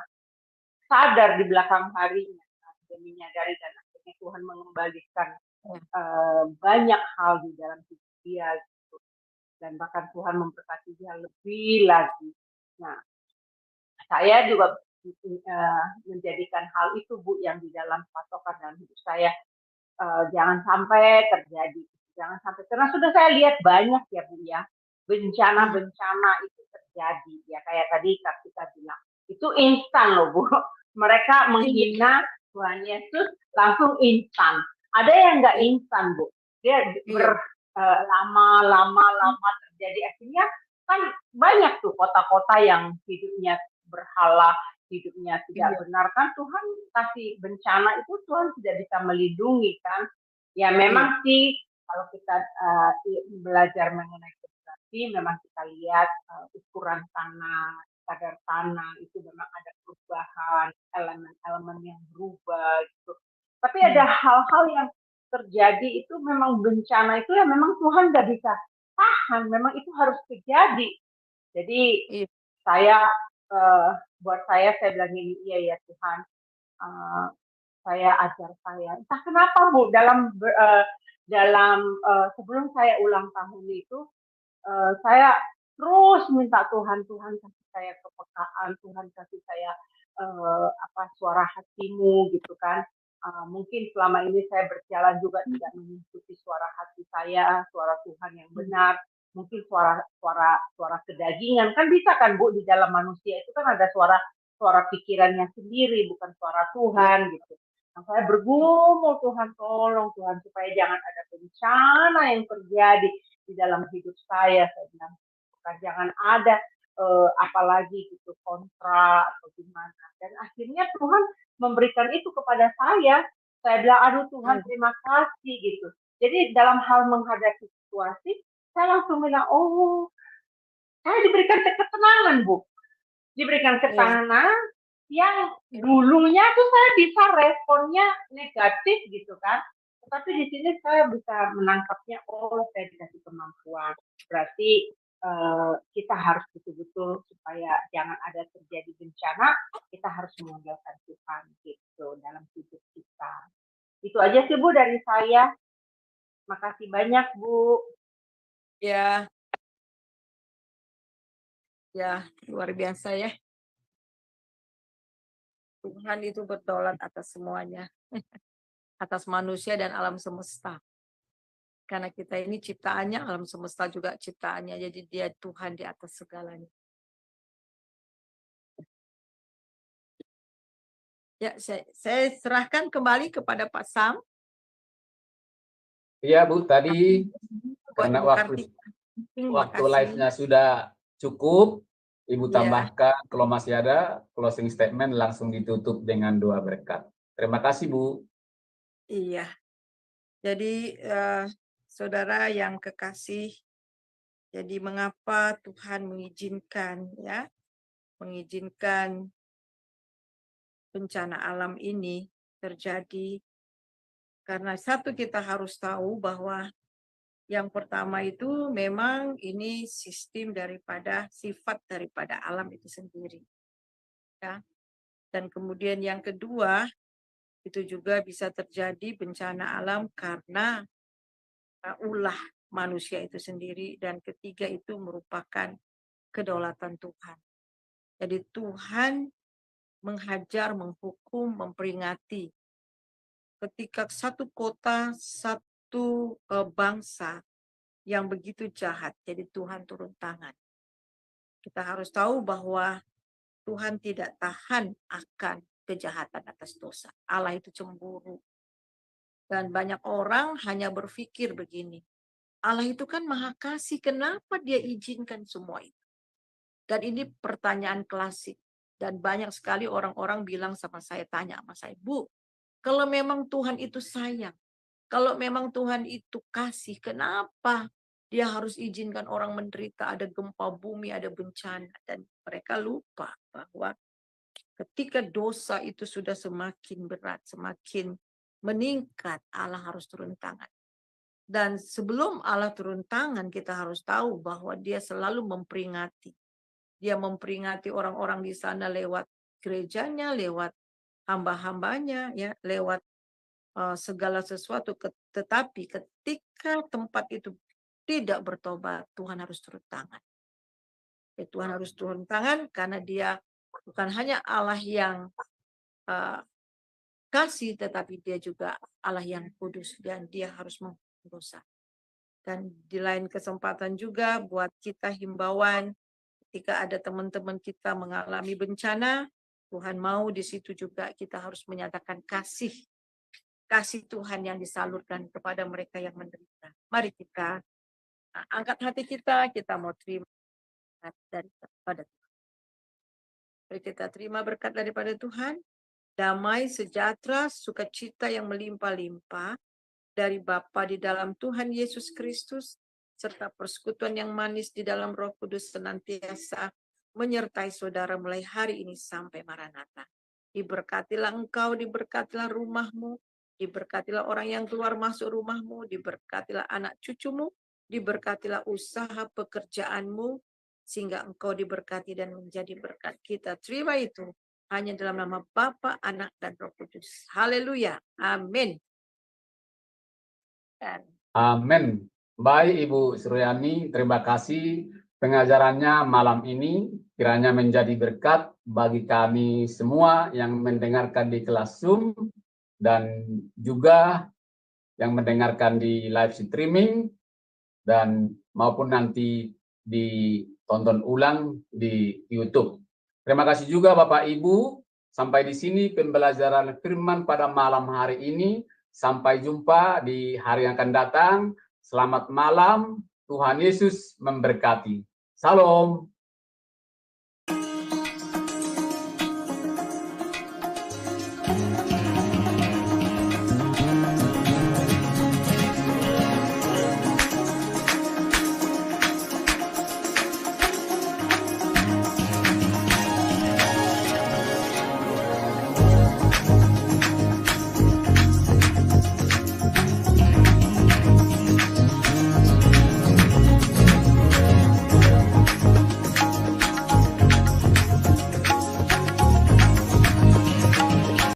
sadar di belakang harinya. Dia menyadari dan akhirnya Tuhan mengembalikan banyak hal di dalam hidup dia gitu. Dan bahkan Tuhan memberkati dia lebih lagi. Nah, saya juga menjadikan hal itu Bu yang di dalam patokan dalam hidup saya jangan sampai terjadi, jangan sampai karena sudah saya lihat banyak ya Bu ya bencana-bencana itu terjadi ya kayak tadi kita bilang itu instan loh Bu, mereka menghina Tuhan Yesus langsung instan. Ada yang nggak instan Bu, dia lama terjadi akhirnya kan banyak tuh kota-kota yang hidupnya berhala, hidupnya tidak benar kan Tuhan kasih bencana itu Tuhan tidak bisa melindungi kan ya memang sih kalau kita belajar mengenai geografi memang kita lihat ukuran tanah, kadar tanah itu memang ada perubahan, elemen-elemen yang berubah gitu. Tapi ada hal-hal yang terjadi itu memang bencana itu ya memang Tuhan nggak bisa tahan, memang itu harus terjadi. Jadi buat saya bilang ini iya ya Tuhan, saya ajar saya. Entah kenapa Bu dalam sebelum saya ulang tahun itu saya terus minta Tuhan kasih saya kepekaan, Tuhan kasih saya suara hatimu gitu kan. Mungkin selama ini saya berjalan juga tidak mengikuti suara hati saya, suara Tuhan yang benar. Mungkin suara kedagingan kan bisa kan Bu di dalam manusia itu kan ada suara pikirannya sendiri bukan suara Tuhan gitu. Nah, saya bergumul Tuhan tolong Tuhan supaya jangan ada bencana yang terjadi di dalam hidup saya bilang, bukan jangan ada apalagi gitu kontra atau gimana. Dan akhirnya Tuhan memberikan itu kepada saya. Saya bilang, aduh Tuhan terima kasih gitu. Jadi dalam hal menghadapi situasi, saya langsung bilang, oh, saya diberikan ketenangan, Bu. Diberikan ketenangan yang dulunya tuh saya bisa responnya negatif gitu kan. Tetapi di sini saya bisa menangkapnya, oh saya dikasih kemampuan. Berarti kita harus betul-betul supaya jangan ada terjadi bencana, kita harus mengandalkan Tuhan gitu dalam hidup kita. Itu aja sih Bu dari saya. Makasih banyak Bu. Ya, ya luar biasa ya. Tuhan itu berdaulat atas semuanya, atas manusia dan alam semesta. Karena kita ini ciptaannya, alam semesta juga ciptaannya. Jadi dia Tuhan di atas segalanya. Ya, saya serahkan kembali kepada Pak Sam. Iya Bu, tadi karena Ibu waktu Kartika. live-nya sudah cukup, Ibu Ya. tambahkan kalau masih ada closing statement langsung ditutup dengan doa berkat. Terima kasih Bu. Iya. Jadi saudara yang kekasih, jadi mengapa Tuhan mengizinkan bencana alam ini terjadi? Karena satu kita harus tahu bahwa yang pertama itu memang ini sistem daripada sifat daripada alam itu sendiri. Ya. Dan kemudian yang kedua itu juga bisa terjadi bencana alam karena ulah manusia itu sendiri, dan ketiga itu merupakan kedaulatan Tuhan. Jadi Tuhan menghajar, menghukum, memperingati ketika satu kota, satu bangsa yang begitu jahat, jadi Tuhan turun tangan. Kita harus tahu bahwa Tuhan tidak tahan akan kejahatan atas dosa. Allah itu cemburu. Dan banyak orang hanya berpikir begini, Allah itu kan maha kasih, kenapa dia izinkan semua itu? Dan ini pertanyaan klasik. Dan banyak sekali orang-orang bilang sama saya, tanya sama saya, Bu, kalau memang Tuhan itu sayang, kalau memang Tuhan itu kasih, kenapa dia harus izinkan orang menderita, ada gempa bumi, ada bencana? Dan mereka lupa bahwa ketika dosa itu sudah semakin berat, semakin meningkat, Allah harus turun tangan. Dan sebelum Allah turun tangan, kita harus tahu bahwa dia selalu memperingati. Dia memperingati orang-orang di sana lewat gerejanya, lewat hamba-hambanya, ya, lewat segala sesuatu. Tetapi ketika tempat itu tidak bertobat, Tuhan harus turun tangan. Ya, Tuhan harus turun tangan karena dia bukan hanya Allah yang kasih, tetapi dia juga Allah yang kudus dan dia harus menghukum dosa. Dan di lain kesempatan juga buat kita himbauan, ketika ada teman-teman kita mengalami bencana, Tuhan mau di situ juga kita harus menyatakan kasih Tuhan yang disalurkan kepada mereka yang menderita. Mari kita angkat hati kita mau terima daripada Tuhan. Mari kita terima berkat daripada Tuhan, damai, sejahtera, sukacita yang melimpah-limpah dari Bapa di dalam Tuhan Yesus Kristus, serta persekutuan yang manis di dalam Roh Kudus senantiasa menyertai saudara mulai hari ini sampai Maranatha. Diberkatilah engkau, diberkatilah rumahmu, diberkatilah orang yang keluar masuk rumahmu, diberkatilah anak cucumu, diberkatilah usaha pekerjaanmu, sehingga engkau diberkati dan menjadi berkat. Kita terima itu hanya dalam nama Bapa, Anak, dan Roh Kudus. Haleluya. Amin. Amin. Baik Ibu Suryani, terima kasih pengajarannya malam ini. Kiranya menjadi berkat bagi kami semua yang mendengarkan di kelas Zoom dan juga yang mendengarkan di live streaming dan maupun nanti ditonton ulang di YouTube. Terima kasih juga Bapak Ibu. Sampai di sini pembelajaran firman pada malam hari ini. Sampai jumpa di hari yang akan datang. Selamat malam. Tuhan Yesus memberkati. Salam.